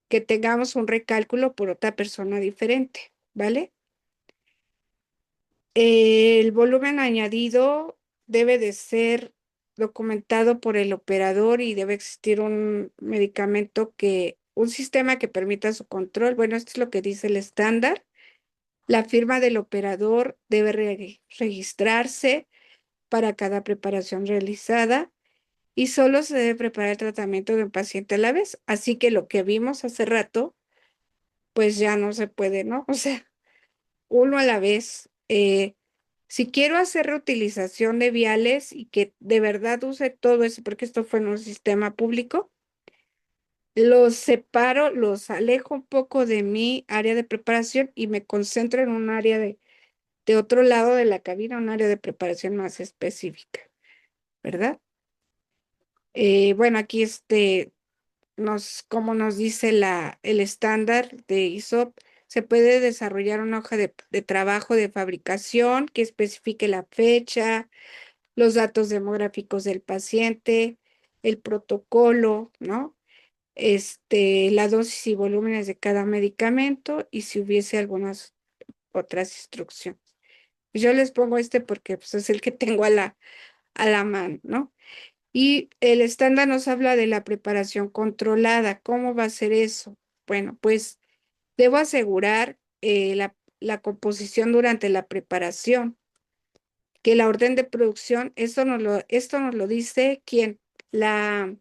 que tengamos un recálculo por otra persona diferente, ¿vale? El volumen añadido debe de ser documentado por el operador y debe existir un un sistema que permita su control. Bueno, esto es lo que dice el estándar. La firma del operador debe registrarse para cada preparación realizada y solo se debe preparar el tratamiento de un paciente a la vez. Así que lo que vimos hace rato, pues ya no se puede, ¿no? O sea, uno a la vez. Si quiero hacer reutilización de viales y que de verdad use todo eso, porque esto fue en un sistema público, los separo, los alejo un poco de mi área de preparación y me concentro en un área de otro lado de la cabina, un área de preparación más específica, ¿verdad? Bueno, aquí como nos dice el estándar de ISO, se puede desarrollar una hoja de trabajo de fabricación que especifique la fecha, los datos demográficos del paciente, el protocolo, ¿no? La dosis y volúmenes de cada medicamento y si hubiese algunas otras instrucciones. Yo les pongo porque pues, es el que tengo a la mano, ¿no? Y el estándar nos habla de la preparación controlada. ¿Cómo va a ser eso? Bueno, pues debo asegurar la composición durante la preparación, que la orden de producción, esto nos lo dice quién, la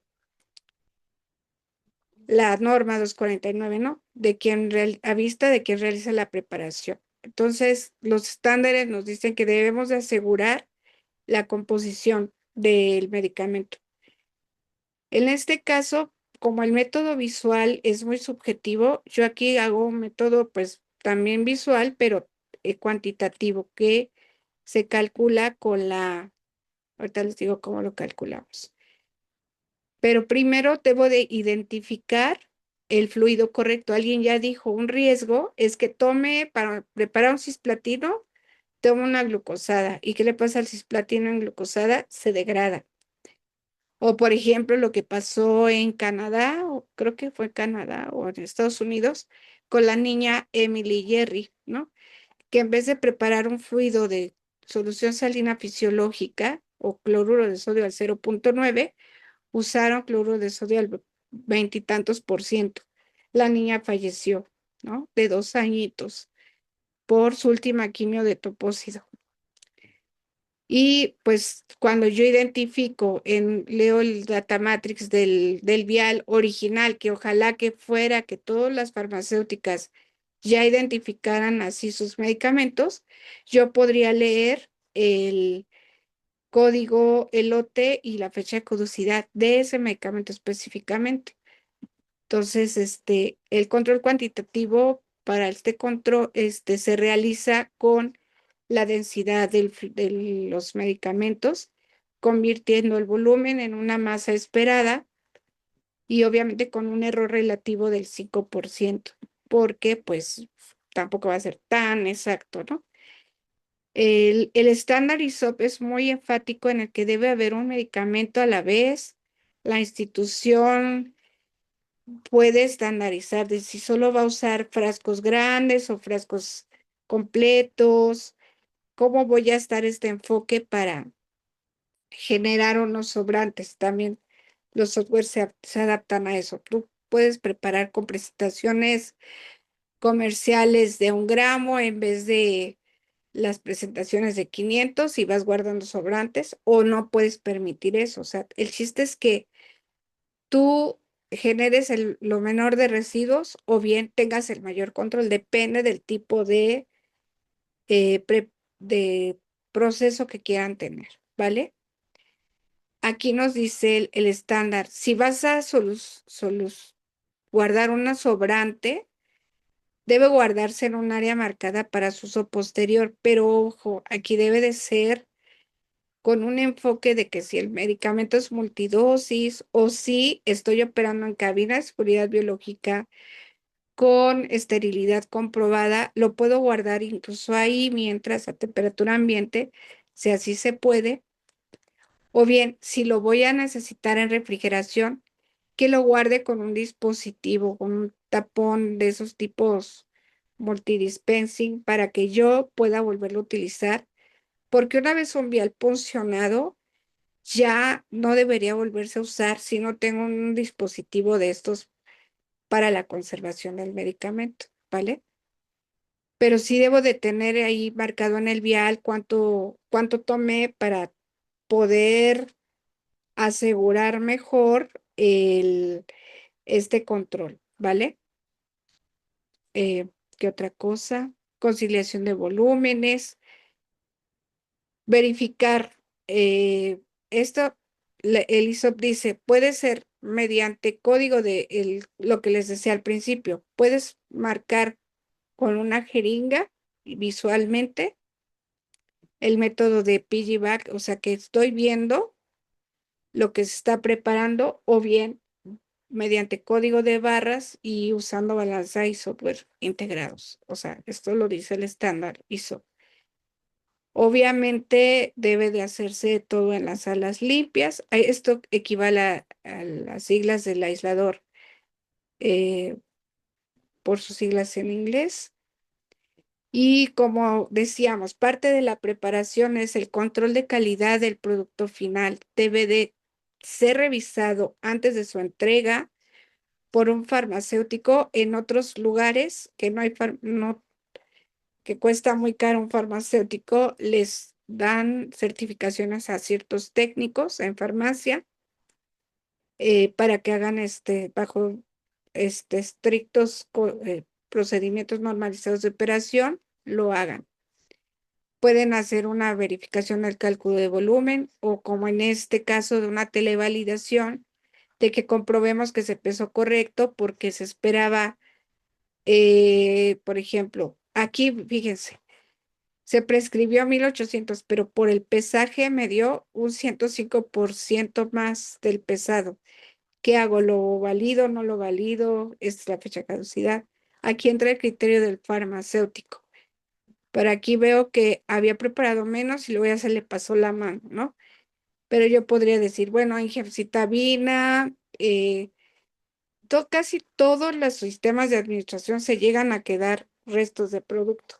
norma 249, ¿no? A vista de quien realiza la preparación. Entonces, los estándares nos dicen que debemos de asegurar la composición del medicamento. En este caso, como el método visual es muy subjetivo, yo aquí hago un método pues también visual, pero cuantitativo, que se calcula ahorita les digo cómo lo calculamos. Pero primero debo de identificar el fluido correcto. Alguien ya dijo, un riesgo es que para preparar un cisplatino, tome una glucosada. ¿Y qué le pasa al cisplatino en glucosada? Se degrada. O por ejemplo, lo que pasó en Canadá, o creo que fue en Canadá o en Estados Unidos, con la niña Emily Jerry, ¿no? Que en vez de preparar un fluido de solución salina fisiológica o cloruro de sodio al 0,9, usaron cloruro de sodio al veintitantos por ciento. La niña falleció, ¿no? De 2 añitos por su última quimio de topósido. Y pues cuando yo identifico, leo el data matrix del vial original, que ojalá que fuera que todas las farmacéuticas ya identificaran así sus medicamentos, yo podría leer el código, el lote y la fecha de caducidad de ese medicamento específicamente. Entonces, el control cuantitativo para este control, se realiza con la densidad de los medicamentos, convirtiendo el volumen en una masa esperada y obviamente con un error relativo del 5%, porque pues tampoco va a ser tan exacto, ¿no? El estándar ISOP es muy enfático en el que debe haber un medicamento a la vez. La institución puede estandarizar de si solo va a usar frascos grandes o frascos completos, cómo voy a estar este enfoque para generar unos sobrantes. También los softwares se adaptan a eso. Tú puedes preparar con presentaciones comerciales de 1 gramo en vez de las presentaciones de 500 y vas guardando sobrantes o no puedes permitir eso. O sea, el chiste es que tú generes lo menor de residuos o bien tengas el mayor control. Depende del tipo eh, de proceso que quieran tener, ¿vale? Aquí nos dice el estándar. Si vas a guardar una sobrante, debe guardarse en un área marcada para su uso posterior, pero ojo, aquí debe de ser con un enfoque de que si el medicamento es multidosis o si estoy operando en cabina de seguridad biológica con esterilidad comprobada, lo puedo guardar incluso ahí mientras a temperatura ambiente, si así se puede, O bien, si lo voy a necesitar en refrigeración, que lo guarde con un dispositivo, con un tapón de esos tipos multidispensing para que yo pueda volverlo a utilizar, porque una vez un vial puncionado, ya no debería volverse a usar si no tengo un dispositivo de estos para la conservación del medicamento, ¿vale? Pero sí debo de tener ahí marcado en el vial cuánto tomé para poder asegurar mejor este control, ¿vale? ¿Qué otra cosa? Conciliación de volúmenes, verificar esto, el ISOP dice, puede ser mediante código de lo que les decía al principio, puedes marcar con una jeringa y visualmente el método de piggyback, o sea que estoy viendo lo que se está preparando o bien mediante código de barras y usando balanza y software integrados. O sea, esto lo dice el estándar ISO. Obviamente debe de hacerse todo en las salas limpias. Esto equivale a las siglas del aislador por sus siglas en inglés. Y como decíamos, parte de la preparación es el control de calidad del producto final. Debe de ser revisado antes de su entrega por un farmacéutico en otros lugares que no hay que cuesta muy caro un farmacéutico, les dan certificaciones a ciertos técnicos en farmacia para que hagan bajo estrictos procedimientos normalizados de operación, lo hagan. Pueden hacer una verificación del cálculo de volumen o como en este caso de una televalidación, de que comprobemos que se pesó correcto porque se esperaba, por ejemplo, aquí fíjense, se prescribió 1800, pero por el pesaje me dio un 105% más del pesado. ¿Qué hago? ¿Lo valido? ¿No lo valido? Esta es la fecha de caducidad. Aquí entra el criterio del farmacéutico. Pero aquí veo que había preparado menos y luego ya se le pasó la mano, ¿no? Pero yo podría decir, bueno, hay gemcitabina, casi todos los sistemas de administración se llegan a quedar restos de producto.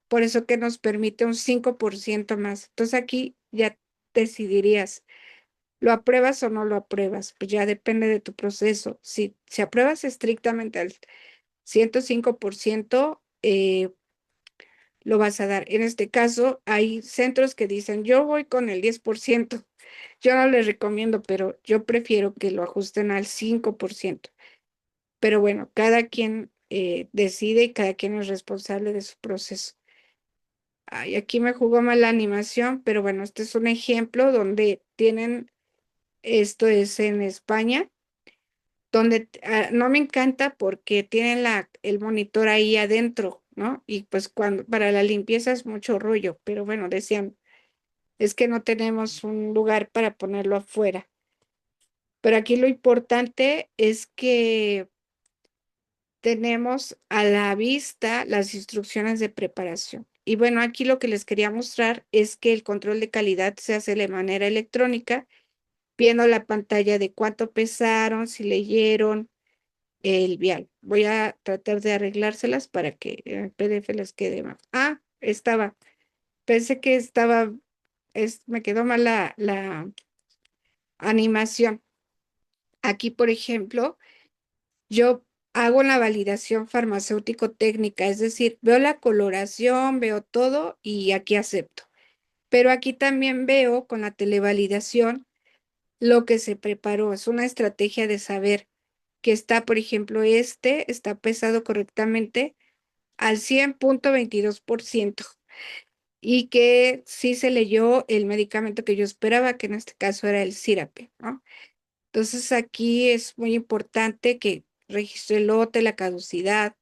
Por eso que nos permite un 5% más. Entonces aquí ya decidirías, ¿lo apruebas o no lo apruebas? Pues ya depende de tu proceso. Si apruebas estrictamente al 105%, lo vas a dar. En este caso, hay centros que dicen, yo voy con el 10%. Yo no les recomiendo, pero yo prefiero que lo ajusten al 5%. Pero bueno, cada quien decide y cada quien es responsable de su proceso. Ay, aquí me jugó mal la animación, pero bueno, este es un ejemplo donde tienen, esto es en España, donde no me encanta porque tienen el monitor ahí adentro, ¿no? Y pues para la limpieza es mucho rollo, pero bueno, decían, es que no tenemos un lugar para ponerlo afuera. Pero aquí lo importante es que tenemos a la vista las instrucciones de preparación. Y bueno, aquí lo que les quería mostrar es que el control de calidad se hace de manera electrónica, viendo la pantalla de cuánto pesaron, si leyeron el vial. Voy a tratar de arreglárselas para que en el PDF les quede más. Ah, pensé que me quedó mal la animación. Aquí, por ejemplo, yo hago una validación farmacéutico-técnica, es decir, veo la coloración, veo todo y aquí acepto. Pero aquí también veo con la televalidación lo que se preparó. Es una estrategia de saber que está, por ejemplo, está pesado correctamente al 100.22% y que sí se leyó el medicamento que yo esperaba, que en este caso era el Sirape, ¿no? Entonces aquí es muy importante que registre el lote, la caducidad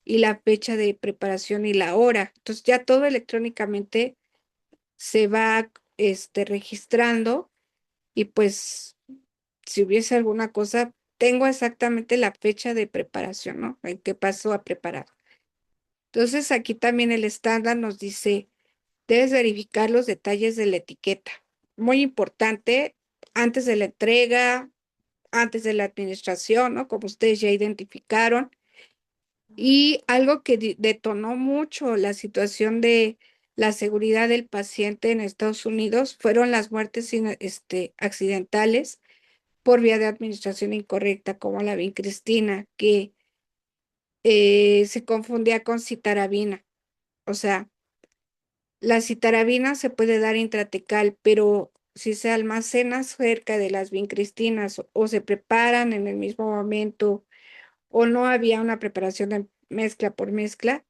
y la fecha de preparación y la hora. Entonces ya todo electrónicamente se va registrando y pues si hubiese alguna cosa, tengo exactamente la fecha de preparación, ¿no? En qué paso a preparar. Entonces aquí también el estándar nos dice, debes verificar los detalles de la etiqueta. muy importante antes de la entrega, antes de la administración, ¿no? Como ustedes ya identificaron. Y algo que detonó mucho la situación de la seguridad del paciente en Estados Unidos fueron las muertes accidentales por vía de administración incorrecta, como la vincristina, que se confundía con citarabina. O sea, la citarabina se puede dar intratecal, pero si se almacena cerca de las vincristinas o se preparan en el mismo momento o no había una preparación de mezcla por mezcla,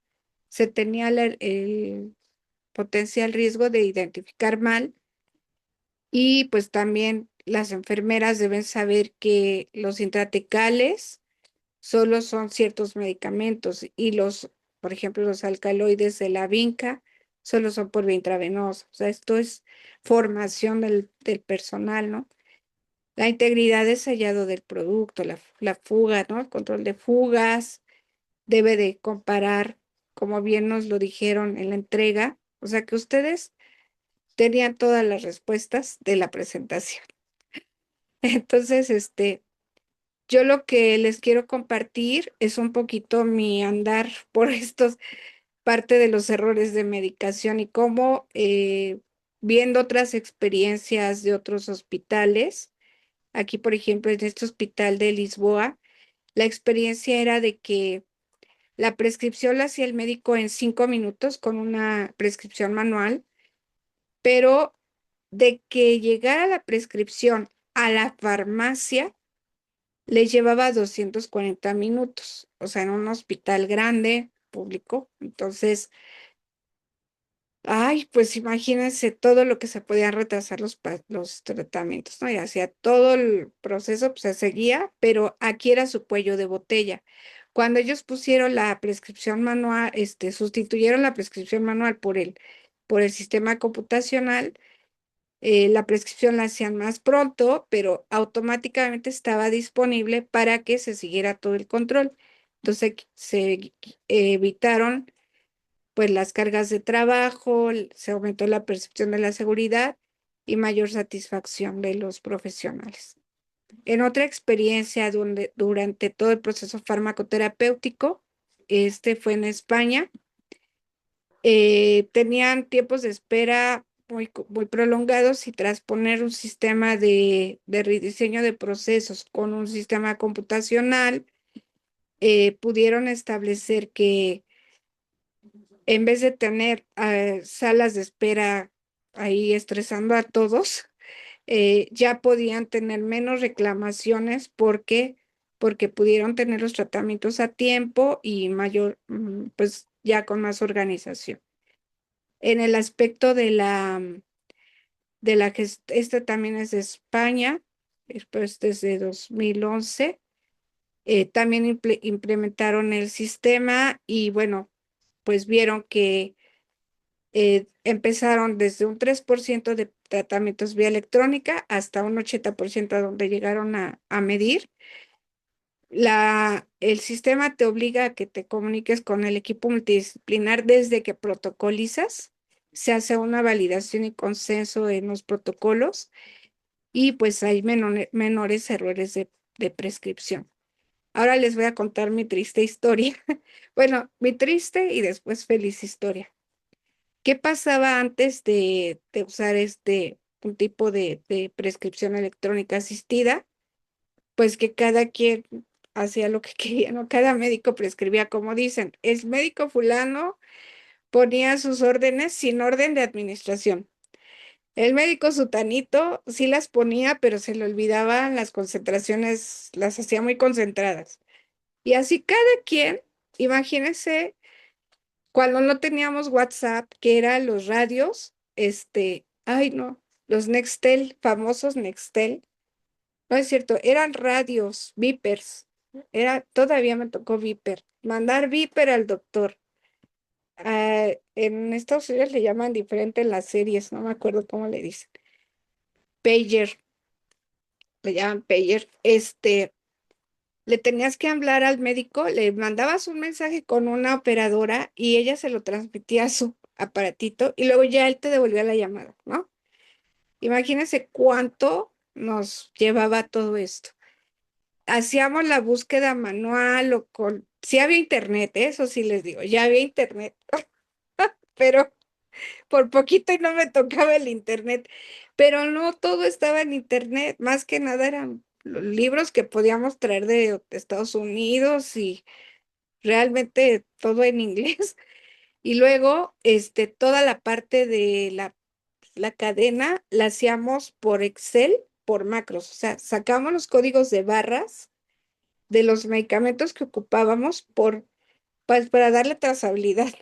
se tenía el potencial riesgo de identificar mal, y pues también las enfermeras deben saber que los intratecales solo son ciertos medicamentos y por ejemplo, los alcaloides de la vinca solo son por vía intravenosa. O sea, esto es formación del personal, ¿no? La integridad de sellado del producto, la fuga, ¿no? El control de fugas, debe de comparar, como bien nos lo dijeron en la entrega, o sea que ustedes tenían todas las respuestas de la presentación. Entonces, yo lo que les quiero compartir es un poquito mi andar por estos, parte de los errores de medicación y cómo, viendo otras experiencias de otros hospitales, aquí por ejemplo en este hospital de Lisboa, la experiencia era de que la prescripción la hacía el médico en 5 minutos con una prescripción manual, pero de que llegara la prescripción a la farmacia le llevaba 240 minutos, o sea, en un hospital grande, público. Entonces, ay, pues imagínense todo lo que se podían retrasar los tratamientos, ¿no? Y hacía todo el proceso, pues se seguía, pero aquí era su cuello de botella. Cuando ellos pusieron la prescripción manual, sustituyeron la prescripción manual por el sistema computacional, la prescripción la hacían más pronto, pero automáticamente estaba disponible para que se siguiera todo el control. Entonces se evitaron pues las cargas de trabajo, se aumentó la percepción de la seguridad y mayor satisfacción de los profesionales. En otra experiencia donde durante todo el proceso farmacoterapéutico, este fue en España, tenían tiempos de espera muy prolongados, y tras poner un sistema de rediseño de procesos con un sistema computacional, pudieron establecer que en vez de tener salas de espera ahí estresando a todos, ya podían tener menos reclamaciones porque pudieron tener los tratamientos a tiempo y mayor, pues ya con más organización. En el aspecto este también es de España, pues desde 2011, también implementaron el sistema y bueno, pues vieron que empezaron desde un 3% de tratamientos vía electrónica hasta un 80% a donde llegaron a medir. El sistema te obliga a que te comuniques con el equipo multidisciplinar desde que protocolizas, se hace una validación y consenso en los protocolos y pues hay menores errores de prescripción. Ahora les voy a contar mi triste historia. Bueno, mi triste y después feliz historia. ¿Qué pasaba antes de usar un tipo de prescripción electrónica asistida? Pues que cada quien hacía lo que quería, ¿no? Cada médico prescribía, como dicen, el médico fulano ponía sus órdenes sin orden de administración. El médico sutanito sí las ponía, pero se le olvidaban las concentraciones, las hacía muy concentradas. Y así cada quien, imagínense, cuando no teníamos WhatsApp, que eran los radios, ay no, los Nextel, famosos Nextel, no es cierto, eran radios, Vipers, todavía me tocó Viper, mandar Viper al doctor. En Estados Unidos le llaman diferente en las series, no me acuerdo cómo le dicen. Pager, le llaman pager. Le tenías que hablar al médico, le mandabas un mensaje con una operadora y ella se lo transmitía a su aparatito y luego ya él te devolvía la llamada, ¿no? Imagínense cuánto nos llevaba todo esto. Hacíamos la búsqueda manual o con... Sí había internet, eso sí les digo, ya había internet, pero por poquito y no me tocaba el internet. Pero no todo estaba en internet, más que nada eran los libros que podíamos traer de Estados Unidos y realmente todo en inglés. Y luego, toda la parte de la cadena la hacíamos por Excel, por macros. O sea, sacamos los códigos de barras de los medicamentos que ocupábamos pues, para darle trazabilidad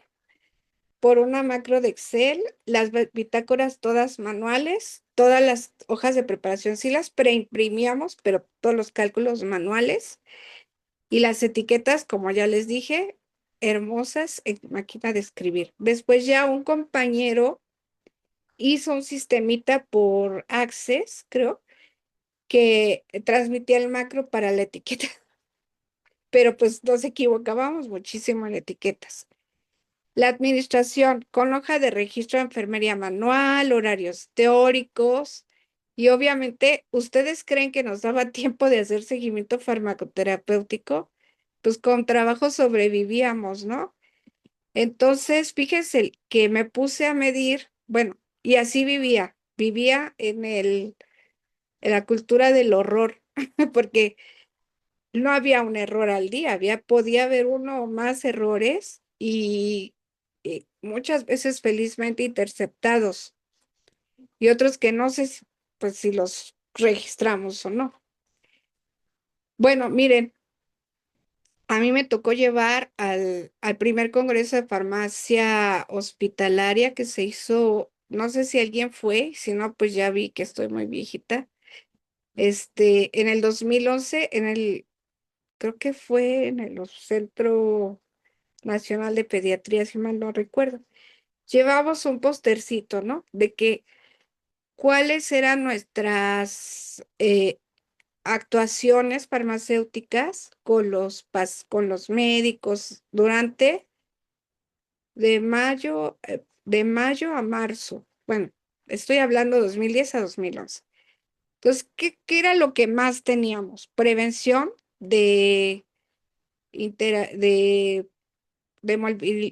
por una macro de Excel, las bitácoras todas manuales, todas las hojas de preparación sí las preimprimíamos, pero todos los cálculos manuales y las etiquetas, como ya les dije, hermosas en máquina de escribir. Después ya un compañero hizo un sistemita por Access, creo, que transmitía el macro para la etiqueta, pero pues nos equivocábamos muchísimo en etiquetas. La administración con hoja de registro de enfermería manual, horarios teóricos y obviamente, ¿ustedes creen que nos daba tiempo de hacer seguimiento farmacoterapéutico? Pues con trabajo sobrevivíamos, ¿no? Entonces, fíjense que me puse a medir, bueno, y así vivía en la cultura del horror, porque no había un error al día, podía haber uno o más errores y muchas veces felizmente interceptados y otros que no sé pues si los registramos o no. Bueno, miren, a mí me tocó llevar al primer congreso de farmacia hospitalaria que se hizo, no sé si alguien fue, si no, pues ya vi que estoy muy viejita. En el 2011, creo que fue en el Centro Nacional de Pediatría, si mal no recuerdo. Llevamos un postercito, ¿no? De que cuáles eran nuestras actuaciones farmacéuticas con con los médicos durante de mayo a marzo. Bueno, estoy hablando 2010 a 2011. Entonces, ¿qué era lo que más teníamos? Prevención de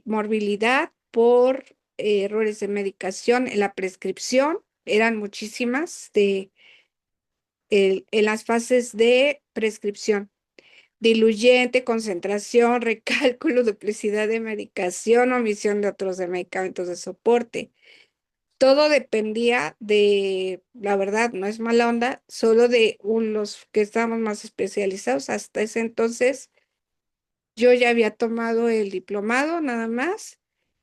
morbilidad por errores de medicación en la prescripción, eran muchísimas en las fases de prescripción. Diluyente, concentración, recálculo, duplicidad de medicación, omisión de otros de medicamentos de soporte. Todo dependía la verdad, no es mala onda, solo de los que estábamos más especializados. Hasta ese entonces yo ya había tomado el diplomado nada más,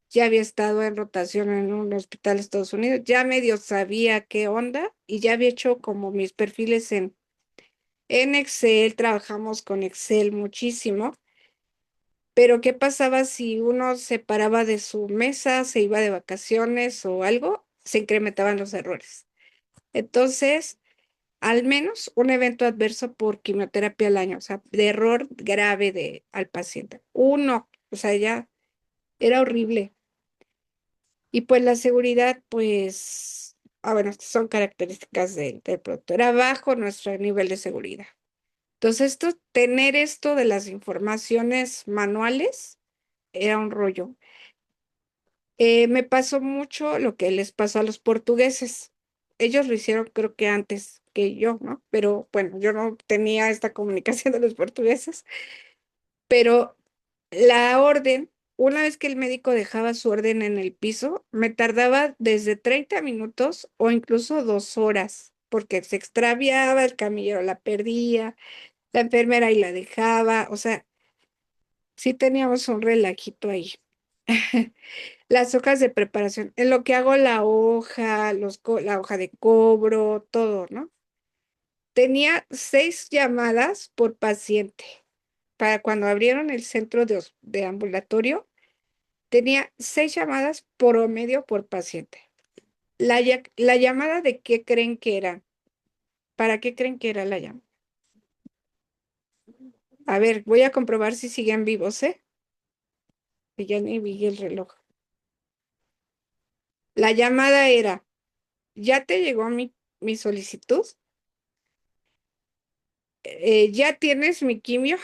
ya había estado en rotación en un hospital de Estados Unidos, ya medio sabía qué onda y ya había hecho como mis perfiles en Excel, trabajamos con Excel muchísimo, pero ¿qué pasaba si uno se paraba de su mesa, se iba de vacaciones o algo? Se incrementaban los errores. Entonces, al menos un evento adverso por quimioterapia al año, o sea, de error grave al paciente. Uno, o sea, ya era horrible. Y pues la seguridad, pues, bueno, son características del producto. Era bajo nuestro nivel de seguridad. Entonces, tener esto de las informaciones manuales era un rollo. Me pasó mucho lo que les pasó a los portugueses. Ellos lo hicieron creo que antes que yo, ¿no? Pero bueno, yo no tenía esta comunicación de los portugueses, pero la orden, una vez que el médico dejaba su orden en el piso, me tardaba desde 30 minutos o incluso 2 horas, porque se extraviaba, el camillero la perdía, la enfermera ahí la dejaba, o sea, sí teníamos un relajito ahí. Las hojas de preparación, en lo que hago la hoja, la hoja de cobro, todo, ¿no? Tenía 6 llamadas por paciente. Para cuando abrieron el centro de ambulatorio, tenía 6 llamadas promedio por paciente. La llamada de qué creen que era. ¿Para qué creen que era la llamada? A ver, voy a comprobar si siguen vivos, ¿eh? Que ya ni vi el reloj. La llamada era ¿ya te llegó mi solicitud? ¿Ya tienes mi quimio?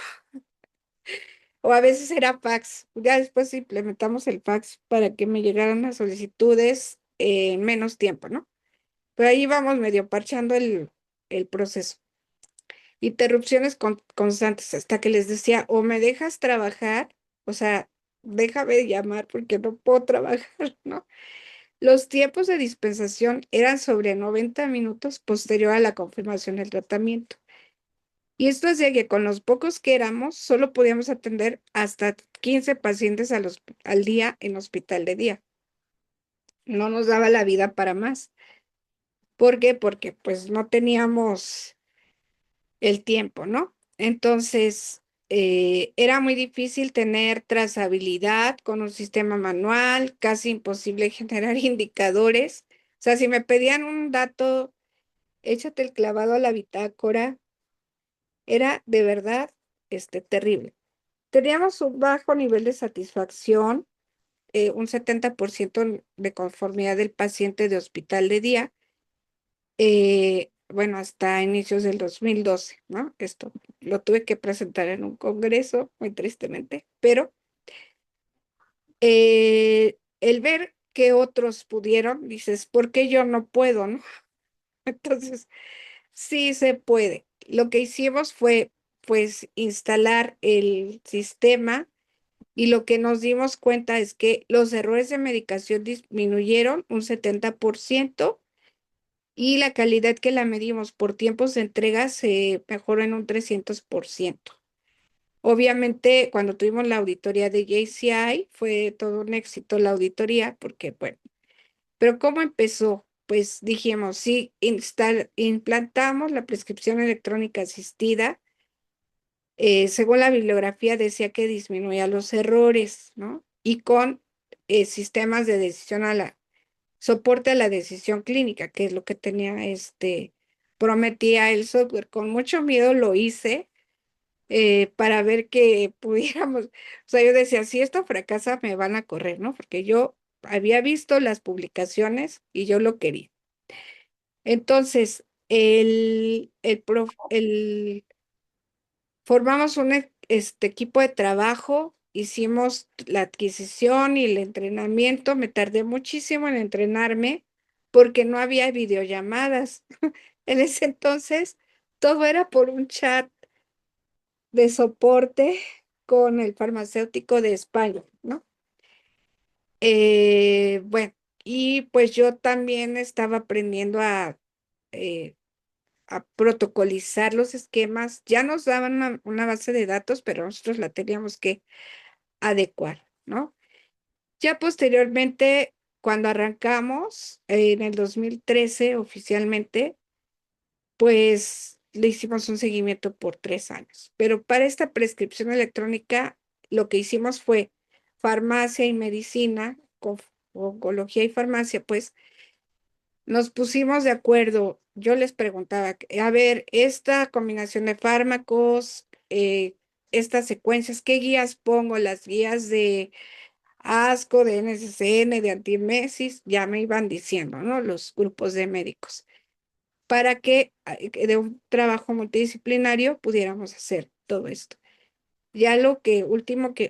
O a veces era fax. Ya después implementamos el fax para que me llegaran las solicitudes en menos tiempo, ¿no? Pero ahí vamos medio parchando el proceso. Interrupciones constantes hasta que les decía, o me dejas trabajar, o sea, déjame de llamar porque no puedo trabajar, ¿no? Los tiempos de dispensación eran sobre 90 minutos posterior a la confirmación del tratamiento. Y esto hacía que con los pocos que éramos, solo podíamos atender hasta 15 pacientes al día en hospital de día. No nos daba la vida para más. ¿Por qué? Porque pues no teníamos el tiempo, ¿no? Entonces, era muy difícil tener trazabilidad con un sistema manual, casi imposible generar indicadores. O sea, si me pedían un dato, échate el clavado a la bitácora, era de verdad, terrible. Teníamos un bajo nivel de satisfacción, un 70% de conformidad del paciente de hospital de día, bueno, hasta inicios del 2012, ¿no? Esto lo tuve que presentar en un congreso, muy tristemente, pero el ver que otros pudieron, dices, ¿por qué yo no puedo, no? Entonces, sí se puede. Lo que hicimos fue, pues, instalar el sistema y lo que nos dimos cuenta es que los errores de medicación disminuyeron un 70% y la calidad que la medimos por tiempos de entrega se mejoró en un 300%. Obviamente, cuando tuvimos la auditoría de JCI, fue todo un éxito la auditoría, porque, bueno, pero ¿cómo empezó? Pues dijimos, sí, implantamos la prescripción electrónica asistida. Según la bibliografía decía que disminuía los errores, ¿no? Y con sistemas de decisión soporte a la decisión clínica, que es lo que tenía prometía el software. Con mucho miedo lo hice para ver que pudiéramos, o sea, yo decía, si esto fracasa, me van a correr, ¿no? Porque yo había visto las publicaciones y yo lo quería. Entonces, formamos un equipo de trabajo, hicimos la adquisición y el entrenamiento. Me tardé muchísimo en entrenarme porque no había videollamadas. En ese entonces, todo era por un chat de soporte con el farmacéutico de España, ¿no? Bueno, y pues yo también estaba aprendiendo eh, a protocolizar los esquemas. Ya nos daban una base de datos, pero nosotros la teníamos que adecuar, ¿no? Ya posteriormente, cuando arrancamos en el 2013 oficialmente, pues le hicimos un seguimiento por 3 años. Pero para esta prescripción electrónica, lo que hicimos fue farmacia y medicina, con oncología y farmacia, pues nos pusimos de acuerdo. Yo les preguntaba, a ver, esta combinación de fármacos, estas secuencias, ¿qué guías pongo? Las guías de ASCO, de NSCN, de Antimesis, ya me iban diciendo, ¿no? Los grupos de médicos, para que de un trabajo multidisciplinario pudiéramos hacer todo esto. Ya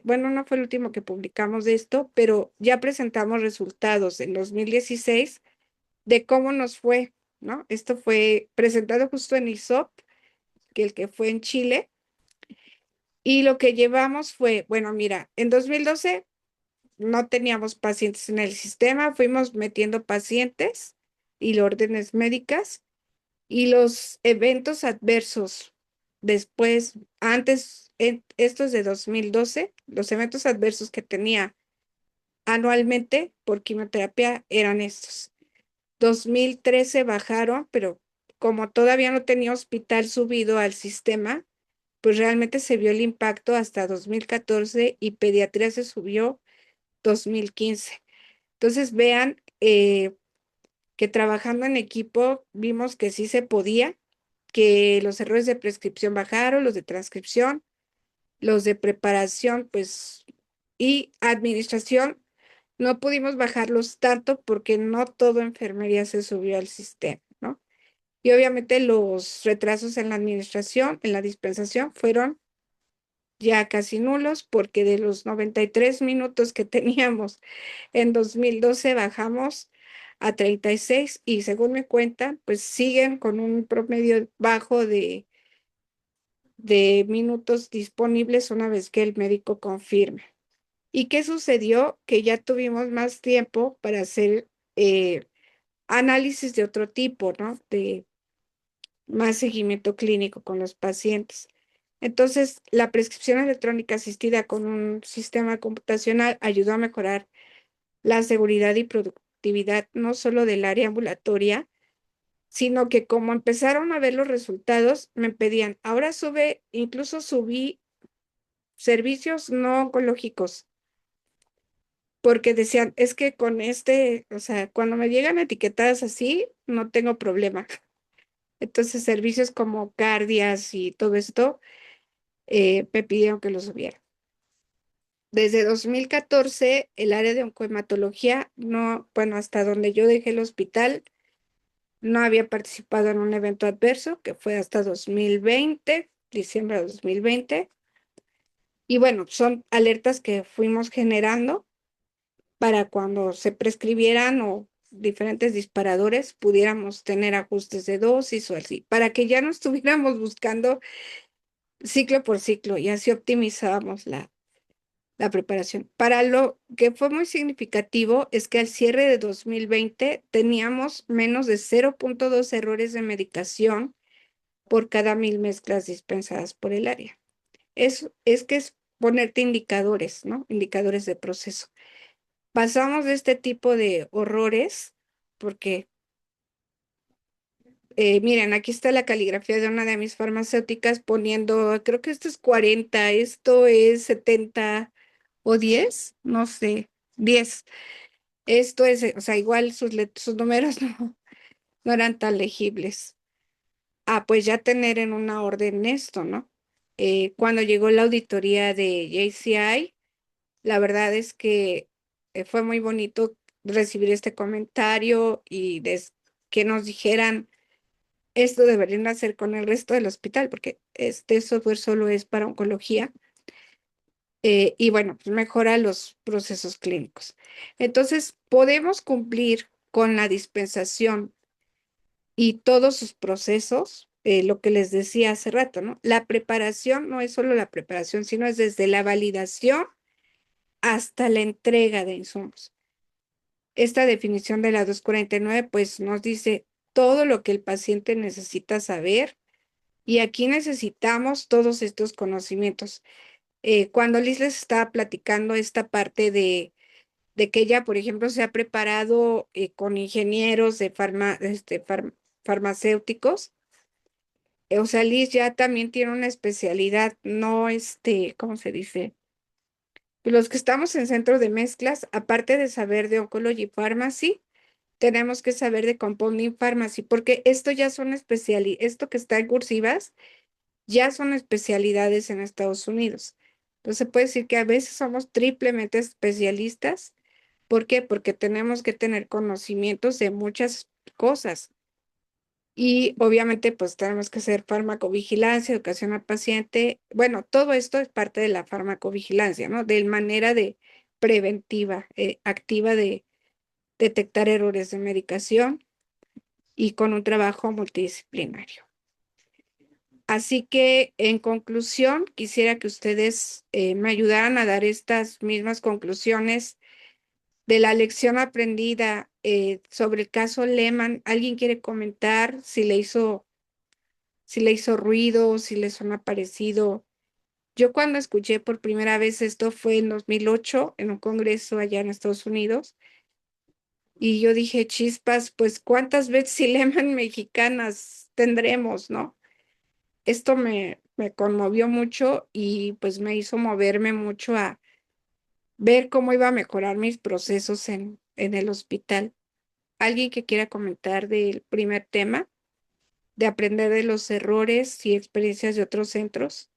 bueno, no fue el último que publicamos de esto, pero ya presentamos resultados en 2016 de cómo nos fue, ¿no? Esto fue presentado justo en ISOP, el que fue en Chile, y lo que llevamos fue, bueno, mira, en 2012 no teníamos pacientes en el sistema, fuimos metiendo pacientes y órdenes médicas, y los eventos adversos después, antes, estos de 2012, los eventos adversos que tenía anualmente por quimioterapia eran estos. 2013 bajaron, pero como todavía no tenía hospital subido al sistema, pues realmente se vio el impacto hasta 2014 y pediatría se subió 2015. Entonces vean que trabajando en equipo vimos que sí se podía, que los errores de prescripción bajaron, los de transcripción, los de preparación, pues, y administración no pudimos bajarlos tanto porque no todo enfermería se subió al sistema, ¿no? Y obviamente los retrasos en la administración, en la dispensación, fueron ya casi nulos porque de los 93 minutos que teníamos en 2012 bajamos a 36 y según me cuentan, pues siguen con un promedio bajo de minutos disponibles una vez que el médico confirme. ¿Y qué sucedió? Que ya tuvimos más tiempo para hacer análisis de otro tipo, ¿no? De más seguimiento clínico con los pacientes. Entonces, la prescripción electrónica asistida con un sistema computacional ayudó a mejorar la seguridad y productividad no solo del área ambulatoria, sino que como empezaron a ver los resultados, me pedían, ahora sube, incluso subí servicios no oncológicos, porque decían, es que con o sea, cuando me llegan etiquetadas así, no tengo problema. Entonces, servicios como cardias y todo esto, me pidieron que lo subiera. Desde 2014, el área de oncohematología, no, bueno, hasta donde yo dejé el hospital, no había participado en un evento adverso, que fue hasta 2020, diciembre de 2020. Y bueno, son alertas que fuimos generando para cuando se prescribieran o diferentes disparadores, pudiéramos tener ajustes de dosis o así, para que ya no estuviéramos buscando ciclo por ciclo y así optimizábamos la preparación. Para lo que fue muy significativo es que al cierre de 2020 teníamos menos de 0.2 errores de medicación por cada 1000 mezclas dispensadas por el área. Es que es ponerte indicadores, ¿no? Indicadores de proceso. Pasamos de este tipo de horrores porque, miren, aquí está la caligrafía de una de mis farmacéuticas poniendo, creo que esto es 40, esto es 70 o 10, no sé, 10. Esto es, o sea, igual sus números no eran tan legibles. Ah, pues ya tener en una orden esto, ¿no? Cuando llegó la auditoría de JCI, la verdad es que fue muy bonito recibir este comentario y que nos dijeran esto deberían hacer con el resto del hospital, porque este software solo es para oncología. Y bueno, pues mejora los procesos clínicos. Entonces, podemos cumplir con la dispensación y todos sus procesos, lo que les decía hace rato, ¿no? La preparación no es solo la preparación, sino es desde la validación hasta la entrega de insumos. Esta definición de la 249, pues nos dice todo lo que el paciente necesita saber y aquí necesitamos todos estos conocimientos. Cuando Liz les estaba platicando esta parte de que ella, por ejemplo, se ha preparado con ingenieros de farmacéuticos, o sea, Liz ya también tiene una especialidad, no ¿cómo se dice? Los que estamos en centro de mezclas, aparte de saber de Oncology Pharmacy, tenemos que saber de Compounding Pharmacy, porque esto ya son esto que está en cursivas, ya son especialidades en Estados Unidos. Entonces, se puede decir que a veces somos triplemente especialistas. ¿Por qué? Porque tenemos que tener conocimientos de muchas cosas. Y obviamente, pues tenemos que hacer farmacovigilancia, educación al paciente. Bueno, todo esto es parte de la farmacovigilancia, ¿no? De manera de preventiva, activa de detectar errores de medicación y con un trabajo multidisciplinario. Así que, en conclusión, quisiera que ustedes me ayudaran a dar estas mismas conclusiones de la lección aprendida sobre el caso Lehman. ¿Alguien quiere comentar si le hizo ruido, si le suena parecido? Yo cuando escuché por primera vez esto fue en 2008 en un congreso allá en Estados Unidos y yo dije, chispas, pues ¿cuántas veces Lehman mexicanas tendremos, no? Esto me conmovió mucho y pues me hizo moverme mucho a ver cómo iba a mejorar mis procesos en el hospital. ¿Alguien que quiera comentar del primer tema, de aprender de los errores y experiencias de otros centros?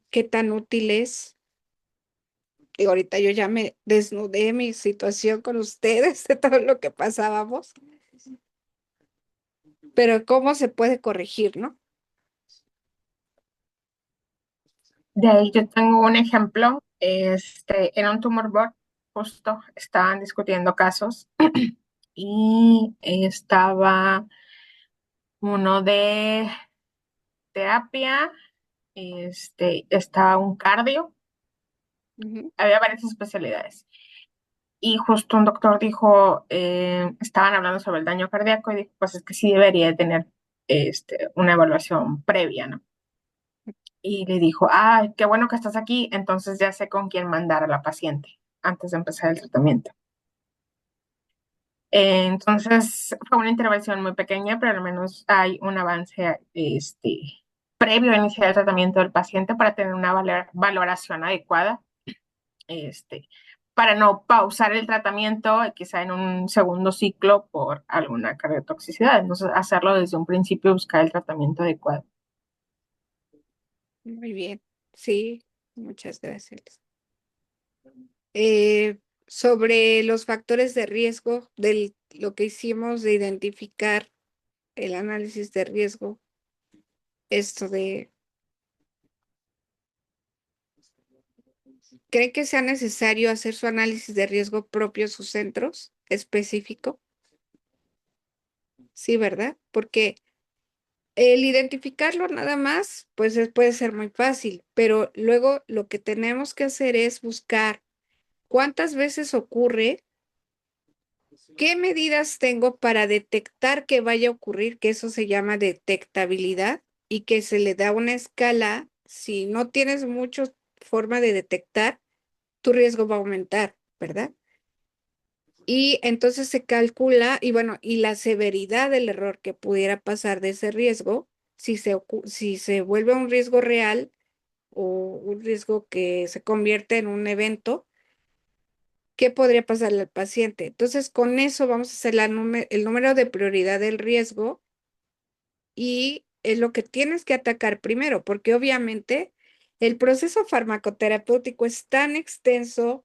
¿Qué tan útil es? Y ahorita yo ya me desnudé mi situación con ustedes de todo lo que pasábamos. Pero ¿cómo se puede corregir, no? De ahí yo tengo un ejemplo, en un tumor board justo estaban discutiendo casos y estaba uno de terapia, estaba un cardio, Ujú. había varias especialidades. Y justo un doctor dijo, estaban hablando sobre el daño cardíaco y dijo, pues es que sí debería de tener una evaluación previa, ¿no? Y le dijo, ah, qué bueno que estás aquí, entonces ya sé con quién mandar a la paciente antes de empezar el tratamiento. Entonces fue una intervención muy pequeña, pero al menos hay un avance previo a iniciar el tratamiento del paciente para tener una valoración adecuada, este, para no pausar el tratamiento quizá en un segundo ciclo por alguna cardiotoxicidad. Entonces hacerlo desde un principio, buscar el tratamiento adecuado. Muy bien. Sí, muchas gracias. Eh, sobre los factores de riesgo de lo que hicimos de identificar el análisis de riesgo, esto de, ¿creen que sea necesario hacer su análisis de riesgo propio, sus centros específico? Sí, ¿verdad? Porque el identificarlo nada más, pues puede ser muy fácil, pero luego lo que tenemos que hacer es buscar cuántas veces ocurre, qué medidas tengo para detectar que vaya a ocurrir, que eso se llama detectabilidad y que se le da una escala. Si no tienes mucha forma de detectar, tu riesgo va a aumentar, ¿verdad? Y entonces se calcula, y bueno, y la severidad del error que pudiera pasar de ese riesgo, si se vuelve un riesgo real o un riesgo que se convierte en un evento, ¿qué podría pasarle al paciente? Entonces, con eso vamos a hacer el número de prioridad del riesgo y es lo que tienes que atacar primero, porque obviamente el proceso farmacoterapéutico es tan extenso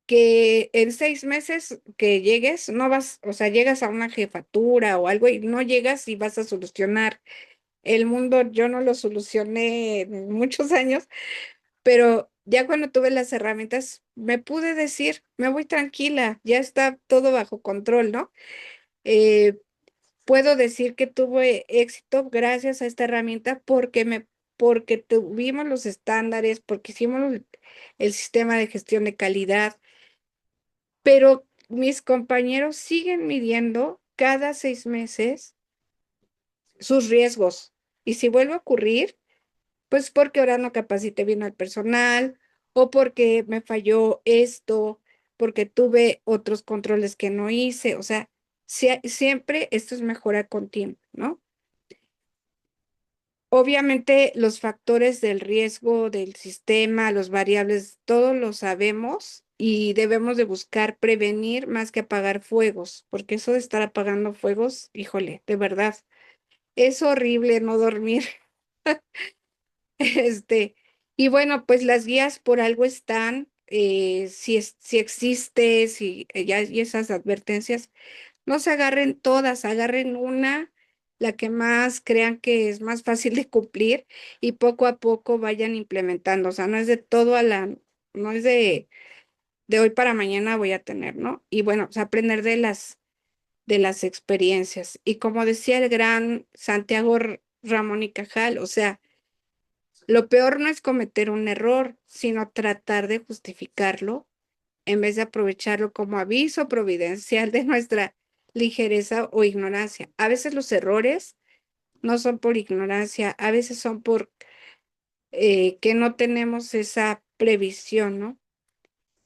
que en 6 meses que llegues, no vas, o sea, llegas a una jefatura o algo y no llegas y vas a solucionar el mundo. Yo no lo solucioné en muchos años, pero ya cuando tuve las herramientas, me pude decir, me voy tranquila, ya está todo bajo control, ¿no? Eh, Puedo decir que tuve éxito gracias a esta herramienta porque tuvimos los estándares, porque hicimos el sistema de gestión de calidad, pero mis compañeros siguen midiendo cada 6 meses sus riesgos. Y si vuelve a ocurrir, pues porque ahora no capacité bien al personal o porque me falló esto, porque tuve otros controles que no hice. O sea, siempre esto es mejora continua, ¿no? Obviamente los factores del riesgo del sistema, los variables, todos lo sabemos y debemos de buscar prevenir más que apagar fuegos, porque eso de estar apagando fuegos, híjole, de verdad, es horrible no dormir. Este, y bueno, pues las guías por algo están, si existe, si ya hay esas advertencias, no se agarren todas, agarren una, la que más crean que es más fácil de cumplir y poco a poco vayan implementando. O sea, no es de todo no es de hoy para mañana voy a tener, ¿no? Y bueno, o sea, aprender de las experiencias. Y como decía el gran Santiago Ramón y Cajal, o sea, lo peor no es cometer un error, sino tratar de justificarlo en vez de aprovecharlo como aviso providencial de nuestra ligereza o ignorancia. A veces los errores no son por ignorancia, a veces son por que no tenemos esa previsión, ¿no?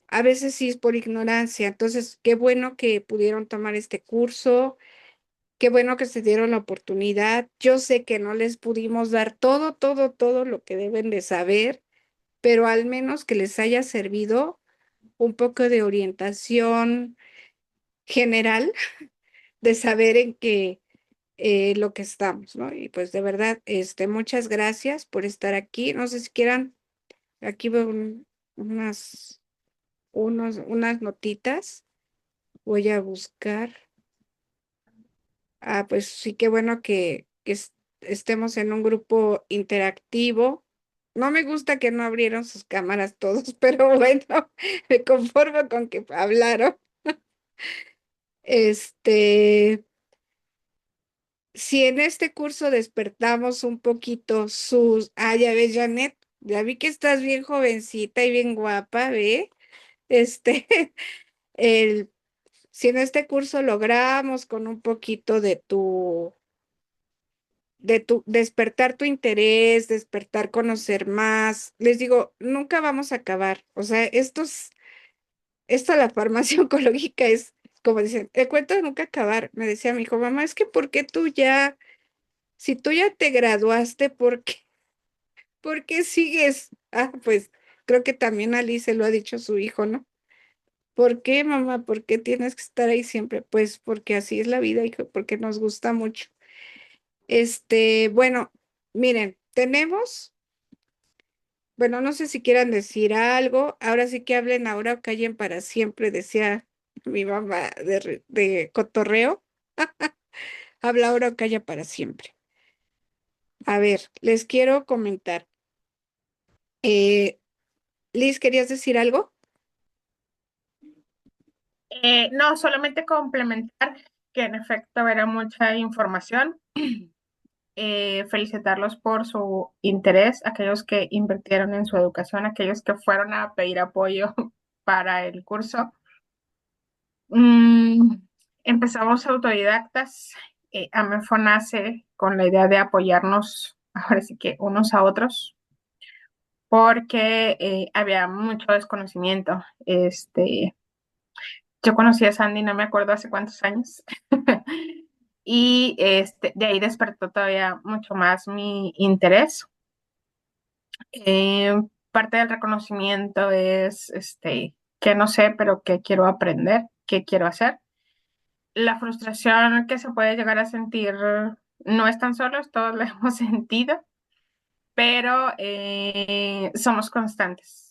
A veces sí es por ignorancia. Entonces, qué bueno que pudieron tomar este curso, qué bueno que se dieron la oportunidad. Yo sé que no les pudimos dar todo lo que deben de saber, pero al menos que les haya servido un poco de orientación general de saber en qué lo que estamos, ¿no? Y pues de verdad, muchas gracias por estar aquí. No sé si quieran, aquí veo unas unas notitas. Voy a buscar. Ah, pues sí, qué bueno que estemos en un grupo interactivo. No me gusta que no abrieron sus cámaras todos, pero bueno, me conformo con que hablaron. Este, si en este curso despertamos un poquito sus... Ah, ya ves, Janet, ya vi que estás bien jovencita y bien guapa, ¿ve? Este, el, si en este curso logramos con un poquito de tu despertar tu interés, despertar conocer más. Les digo, nunca vamos a acabar. O sea, esto la farmacia oncológica es, como dicen, el cuento de nunca acabar. Me decía mi hijo, mamá, es que ¿por qué tú ya, si tú ya te graduaste, por qué sigues? Ah, pues creo que también Alice lo ha dicho su hijo, ¿no? ¿Por qué, mamá? ¿Por qué tienes que estar ahí siempre? Pues porque así es la vida, hijo, porque nos gusta mucho. Bueno, miren, bueno, no sé si quieran decir algo. Ahora sí que hablen ahora o callen para siempre, decía mi mamá de cotorreo. Habla ahora o calla para siempre. A ver, les quiero comentar. Eh, Liz, ¿querías decir algo? No, solamente complementar que en efecto era mucha información. Felicitarlos por su interés, aquellos que invirtieron en su educación, aquellos que fueron a pedir apoyo para el curso. Mm, Empezamos autodidactas. Amenfo nace con la idea de apoyarnos, ahora sí que unos a otros, porque había mucho desconocimiento. Yo conocí a Sandy, no me acuerdo hace cuántos años, y de ahí despertó todavía mucho más mi interés. Eh, Parte del reconocimiento es que no sé, pero que quiero aprender, que quiero hacer. La frustración que se puede llegar a sentir no están solos, todos la hemos sentido, pero somos constantes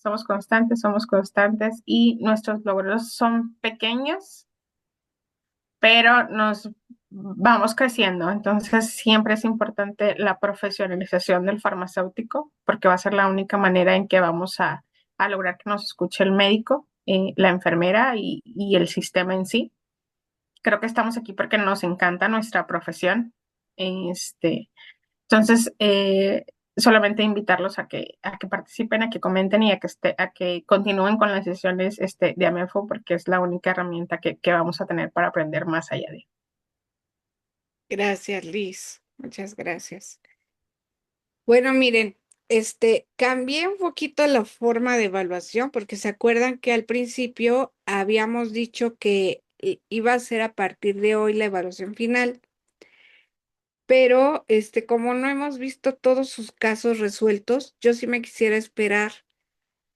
y nuestros logros son pequeños, pero nos vamos creciendo. Entonces, siempre es importante la profesionalización del farmacéutico, porque va a ser la única manera en que vamos a lograr que nos escuche el médico, la enfermera y el sistema en sí. Creo que estamos aquí porque nos encanta nuestra profesión. Este, entonces, solamente invitarlos a que participen, a que comenten y a que continúen con las sesiones de AMEFO, porque es la única herramienta que vamos a tener para aprender más allá de. Gracias, Liz. Muchas gracias. Bueno, miren, cambié un poquito la forma de evaluación porque se acuerdan que al principio habíamos dicho que iba a ser a partir de hoy la evaluación final, pero como no hemos visto todos sus casos resueltos, yo sí me quisiera esperar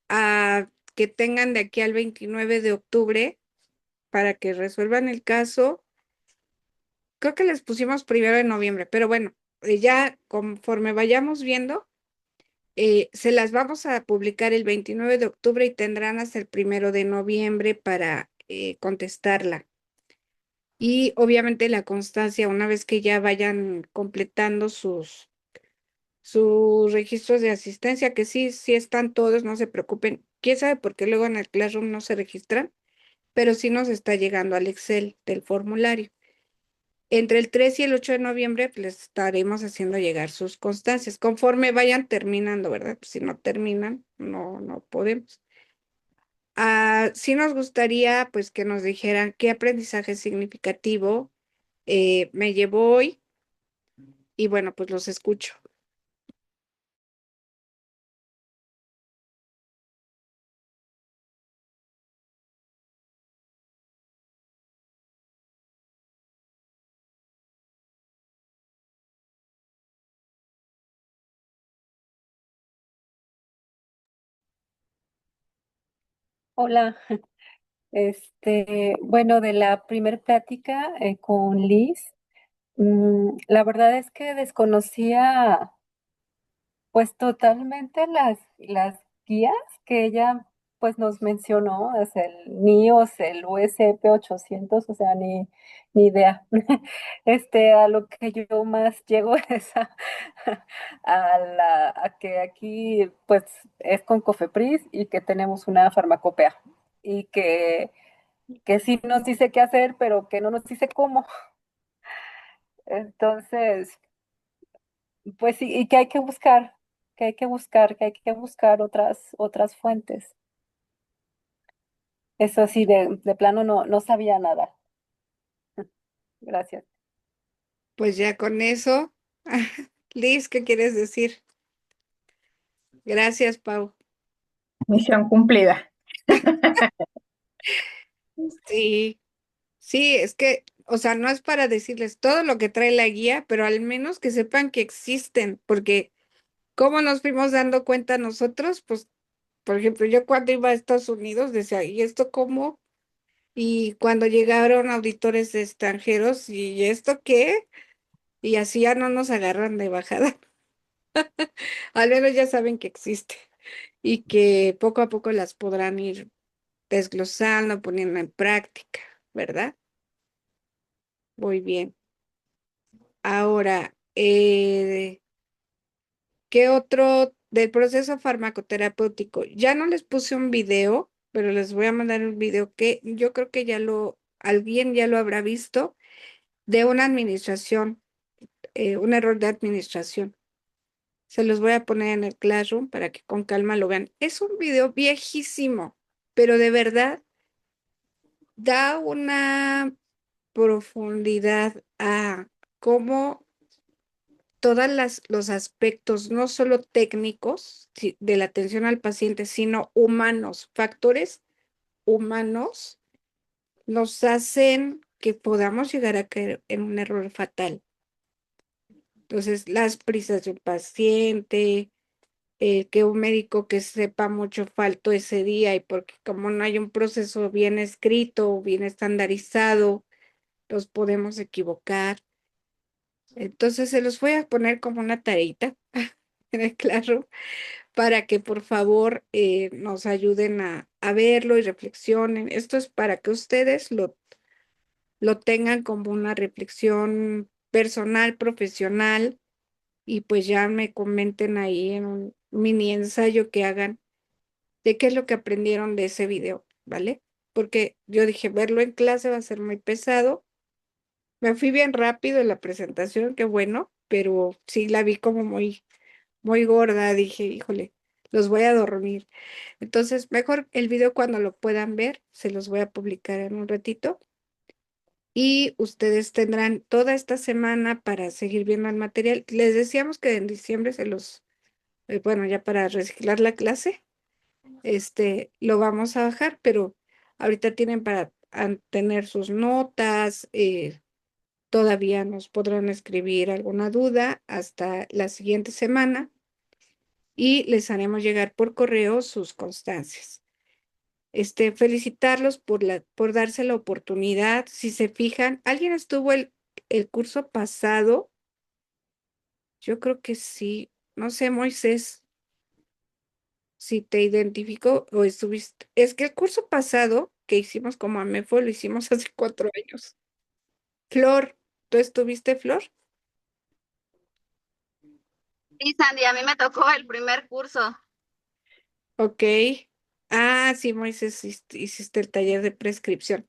a que tengan de aquí al 29 de octubre para que resuelvan el caso. Creo que les pusimos primero de noviembre, pero bueno, ya conforme vayamos viendo. Se las vamos a publicar el 29 de octubre y tendrán hasta el 1 de noviembre para contestarla. Y obviamente la constancia, una vez que ya vayan completando sus registros de asistencia, que sí están todos, no se preocupen. ¿Quién sabe por qué luego en el Classroom no se registran? Pero sí nos está llegando al Excel del formulario. Entre el 3 y el 8 de noviembre pues, les estaremos haciendo llegar sus constancias, conforme vayan terminando, ¿verdad? Pues, si no terminan, no podemos. Sí nos gustaría pues que nos dijeran qué aprendizaje significativo me llevó hoy y bueno, pues los escucho. Hola, bueno, de la primer plática con Liz, la verdad es que desconocía pues totalmente las guías que ella pues nos mencionó, es el NIOS, el USP 800, o sea, ni idea. A lo que yo más llego es a que aquí, pues, es con Cofepris y que tenemos una farmacopea y que sí nos dice qué hacer, pero que no nos dice cómo. Entonces, pues sí, y que hay que buscar, que hay que buscar otras fuentes. Eso sí, de plano no sabía nada. Gracias. Pues ya con eso, Liz, ¿qué quieres decir? Gracias, Pau. Misión cumplida. Sí, sí, es que, o sea, no es para decirles todo lo que trae la guía, pero al menos que sepan que existen, porque ¿cómo nos fuimos dando cuenta nosotros? Pues, por ejemplo, yo cuando iba a Estados Unidos decía, ¿y esto cómo? Y cuando llegaron auditores extranjeros, ¿y esto qué? Y así ya no nos agarran de bajada. Al menos ya saben que existe y que poco a poco las podrán ir desglosando, poniendo en práctica, ¿verdad? Muy bien. Ahora, ¿qué otro del proceso farmacoterapéutico? Ya no les puse un video, pero les voy a mandar un video que yo creo que alguien ya lo habrá visto, de una administración, un error de administración. Se los voy a poner en el Classroom para que con calma lo vean. Es un video viejísimo, pero de verdad da una profundidad a cómo todos los aspectos, no solo técnicos de la atención al paciente, sino humanos, factores humanos, nos hacen que podamos llegar a caer en un error fatal. Entonces, las prisas del paciente, que un médico que sepa mucho faltó ese día y porque como no hay un proceso bien escrito, bien estandarizado, los podemos equivocar. Entonces, se los voy a poner como una tareita en el Classroom para que por favor nos ayuden a verlo y reflexionen. Esto es para que ustedes lo tengan como una reflexión personal, profesional, y pues ya me comenten ahí en un mini ensayo que hagan de qué es lo que aprendieron de ese video, ¿vale? Porque yo dije, verlo en clase va a ser muy pesado. Me fui bien rápido en la presentación, qué bueno, pero sí la vi como muy gorda. Dije, híjole, los voy a dormir. Entonces, mejor el video cuando lo puedan ver, se los voy a publicar en un ratito. Y ustedes tendrán toda esta semana para seguir viendo el material. Les decíamos que en diciembre bueno, ya para reciclar la clase, lo vamos a bajar, pero ahorita tienen para tener sus notas, todavía nos podrán escribir alguna duda hasta la siguiente semana y les haremos llegar por correo sus constancias. Felicitarlos por darse la oportunidad. Si se fijan, ¿alguien estuvo el curso pasado? Yo creo que sí. No sé, Moisés, si te identifico o estuviste. Es que el curso pasado que hicimos como AMEFO lo hicimos hace 4 años. Flor, ¿tú estuviste, Flor? Sí, Sandy, a mí me tocó el primer curso. Ok. Ah, sí, Moisés, hiciste el taller de prescripción.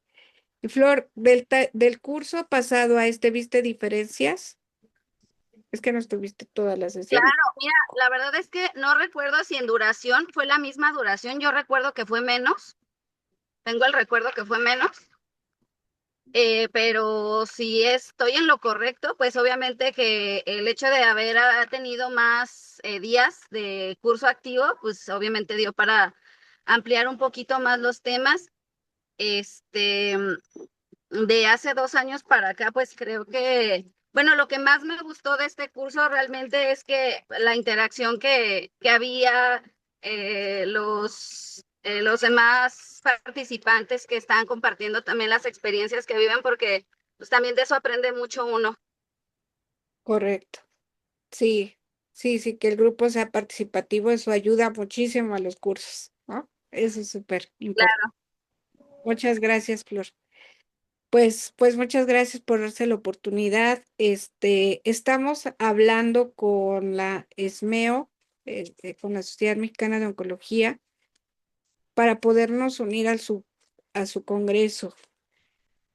Y Flor, del curso pasado a ¿viste diferencias? Es que no estuviste toda la Claro, sesión. mira, la verdad es que no recuerdo si en duración fue la misma duración, yo recuerdo que fue menos, tengo el recuerdo que fue menos, pero si estoy en lo correcto, pues obviamente que el hecho de haber tenido más días de curso activo, pues obviamente dio para ampliar un poquito más los temas. Este, de hace 2 años para acá, pues creo que, bueno, lo que más me gustó de este curso realmente es que la interacción que había, los demás participantes que estaban compartiendo también las experiencias que viven, porque pues también de eso aprende mucho uno. Correcto. Sí, sí, sí, que el grupo sea participativo, eso ayuda muchísimo a los cursos, ¿no? Eso es súper importante. Muchas gracias, Flor. Pues muchas gracias por darse la oportunidad. Estamos hablando con la ESMEO, con la Sociedad Mexicana de Oncología, para podernos unir a su congreso.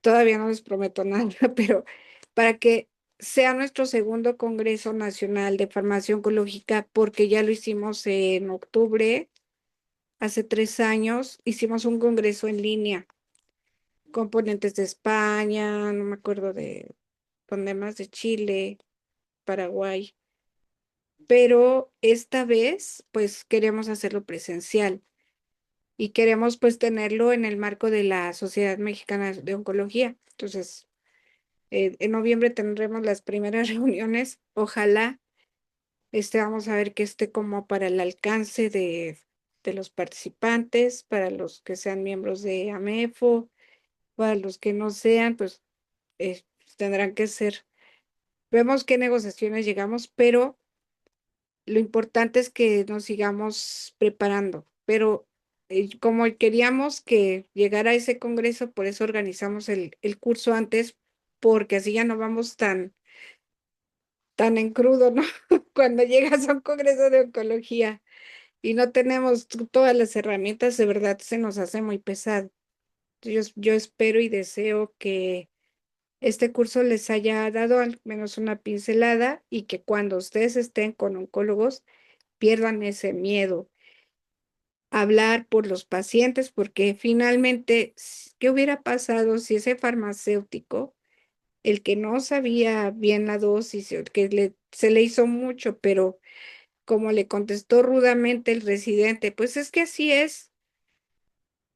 Todavía no les prometo nada, pero para que sea nuestro segundo Congreso Nacional de Farmacia Oncológica, porque ya lo hicimos en octubre, hace 3 años, hicimos un congreso en línea con ponentes de España, no me acuerdo con demás de Chile, Paraguay, pero esta vez pues queremos hacerlo presencial y queremos pues tenerlo en el marco de la Sociedad Mexicana de Oncología. Entonces, en noviembre tendremos las primeras reuniones, ojalá vamos a ver que esté como para el alcance de los participantes, para los que sean miembros de AMEFO, para los que no sean, pues tendrán que ser. Vemos qué negociaciones llegamos, pero lo importante es que nos sigamos preparando. Pero como queríamos que llegara a ese congreso, por eso organizamos el curso antes, porque así ya no vamos tan en crudo, ¿no? Cuando llegas a un congreso de oncología y no tenemos todas las herramientas, de verdad se nos hace muy pesado. Yo espero y deseo que este curso les haya dado al menos una pincelada y que cuando ustedes estén con oncólogos pierdan ese miedo a hablar por los pacientes, porque finalmente, ¿qué hubiera pasado si ese farmacéutico, el que no sabía bien la dosis, el que se le hizo mucho, pero como le contestó rudamente el residente, pues es que así es,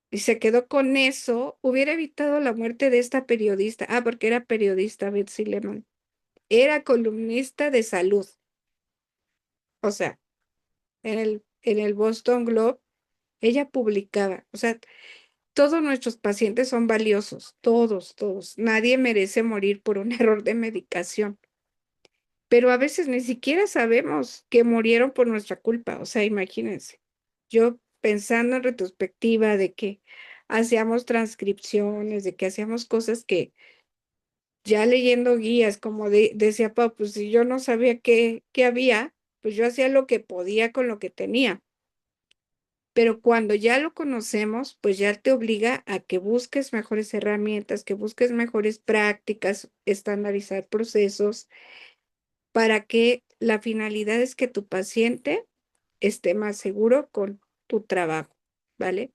y se quedó con eso, hubiera evitado la muerte de esta periodista? Ah, porque era periodista, Betsy Lehmann. Era columnista de salud. O sea, en el Boston Globe, ella publicaba. O sea, todos nuestros pacientes son valiosos, todos, todos. Nadie merece morir por un error de medicación. Pero a veces ni siquiera sabemos que murieron por nuestra culpa. O sea, imagínense. Yo pensando en retrospectiva de que hacíamos transcripciones, de que hacíamos cosas que ya leyendo guías, como decía Pau, pues si yo no sabía qué había, pues yo hacía lo que podía con lo que tenía. Pero cuando ya lo conocemos, pues ya te obliga a que busques mejores herramientas, que busques mejores prácticas, estandarizar procesos, para que la finalidad es que tu paciente esté más seguro con tu trabajo, ¿vale?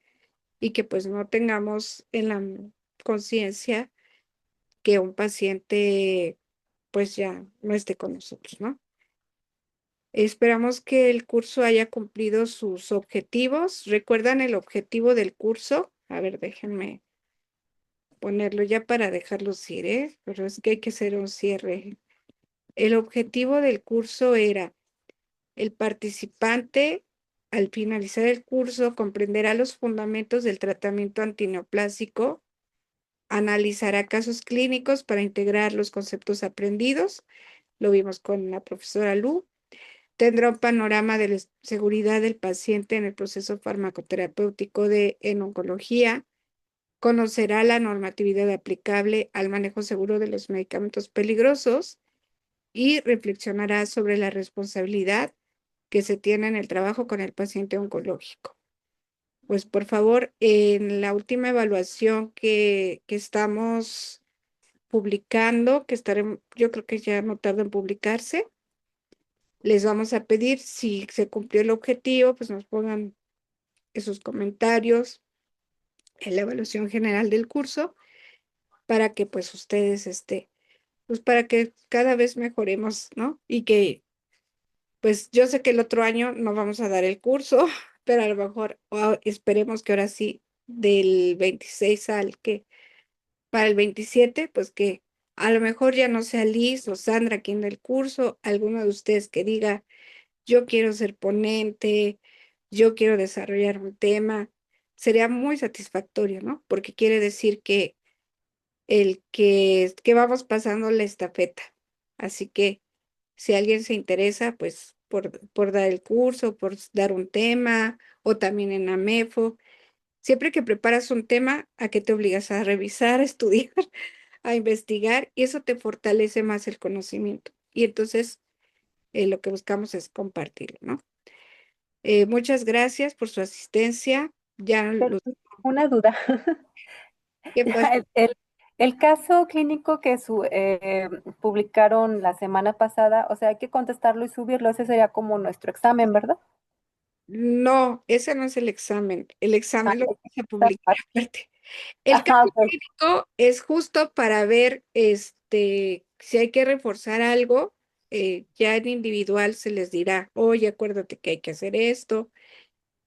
Y que pues no tengamos en la conciencia que un paciente pues ya no esté con nosotros, ¿no? Esperamos que el curso haya cumplido sus objetivos. ¿Recuerdan el objetivo del curso? A ver, déjenme ponerlo ya para dejarlos ir, ¿eh? Pero es que hay que hacer un cierre. El objetivo del curso era: el participante, al finalizar el curso, comprenderá los fundamentos del tratamiento antineoplásico, analizará casos clínicos para integrar los conceptos aprendidos. Lo vimos con la profesora Lu. Tendrá un panorama de la seguridad del paciente en el proceso farmacoterapéutico en oncología. Conocerá la normatividad aplicable al manejo seguro de los medicamentos peligrosos y reflexionará sobre la responsabilidad que se tiene en el trabajo con el paciente oncológico. Pues por favor, en la última evaluación que estamos publicando, que estaremos, yo creo que ya no tarda en publicarse, les vamos a pedir, si se cumplió el objetivo, pues nos pongan esos comentarios en la evaluación general del curso, para que pues ustedes, pues para que cada vez mejoremos, ¿no? Y que pues yo sé que el otro año no vamos a dar el curso, pero a lo mejor esperemos que ahora sí, del 26 para el 27, pues que a lo mejor ya no sea Liz o Sandra quien dé el curso, alguno de ustedes que diga: yo quiero ser ponente, yo quiero desarrollar un tema. Sería muy satisfactorio, ¿no? Porque quiere decir que vamos pasando la estafeta. Así que si alguien se interesa, pues por dar el curso, por dar un tema, o también en AMEFO, Siempre que preparas un tema, ¿a qué te obligas? A revisar, a estudiar, a investigar, y eso te fortalece más el conocimiento. Y entonces lo que buscamos es compartirlo, ¿no? Muchas gracias por su asistencia. Ya Pero los... una duda. ¿Qué pasa? Ya, el caso clínico que publicaron la semana pasada, o sea, hay que contestarlo y subirlo, ese sería como nuestro examen, ¿verdad? No, ese no es el examen. El Ah, examen lo hay que vamos a contestar publicar aparte. aparte. El caso Ajá, ok. clínico es justo para ver si hay que reforzar algo, ya en individual se les dirá, oye, acuérdate que hay que hacer esto,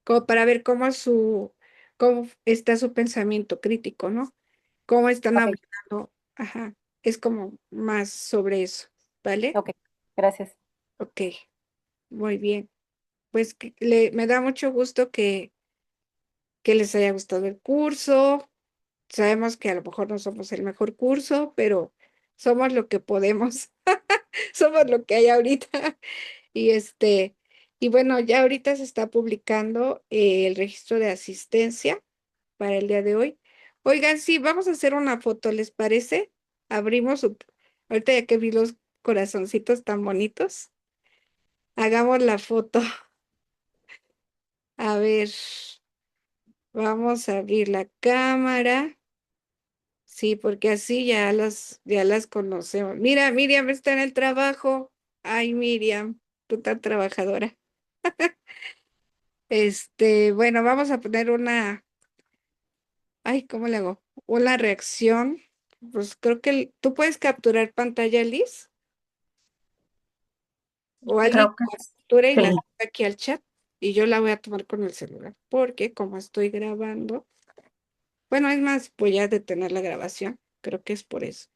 como para ver cómo está su pensamiento crítico, ¿no? Cómo están Ok, abordando, ajá, es como más sobre eso, ¿vale? ok, gracias. Ok, muy bien. Pues me da mucho gusto que les haya gustado el curso. Sabemos que a lo mejor no somos el mejor curso, pero somos lo que podemos, somos lo que hay ahorita. Y y bueno, ya ahorita se está publicando el registro de asistencia para el día de hoy. Oigan, sí, vamos a hacer una foto, ¿les parece? Abrimos, ahorita ya que vi los corazoncitos tan bonitos, hagamos la foto. A ver, vamos a abrir la cámara. Sí, porque así ya las conocemos. Mira, Miriam está en el trabajo. Ay, Miriam, tú tan trabajadora. Bueno, vamos a poner ay, ¿cómo le hago? Una reacción. Pues creo que tú puedes capturar pantalla, Liz, o alguien Creo que captura y la sí. sube aquí al chat y yo la voy a tomar con el celular, porque como estoy grabando, bueno, es más, voy a detener la grabación. Creo que es por eso.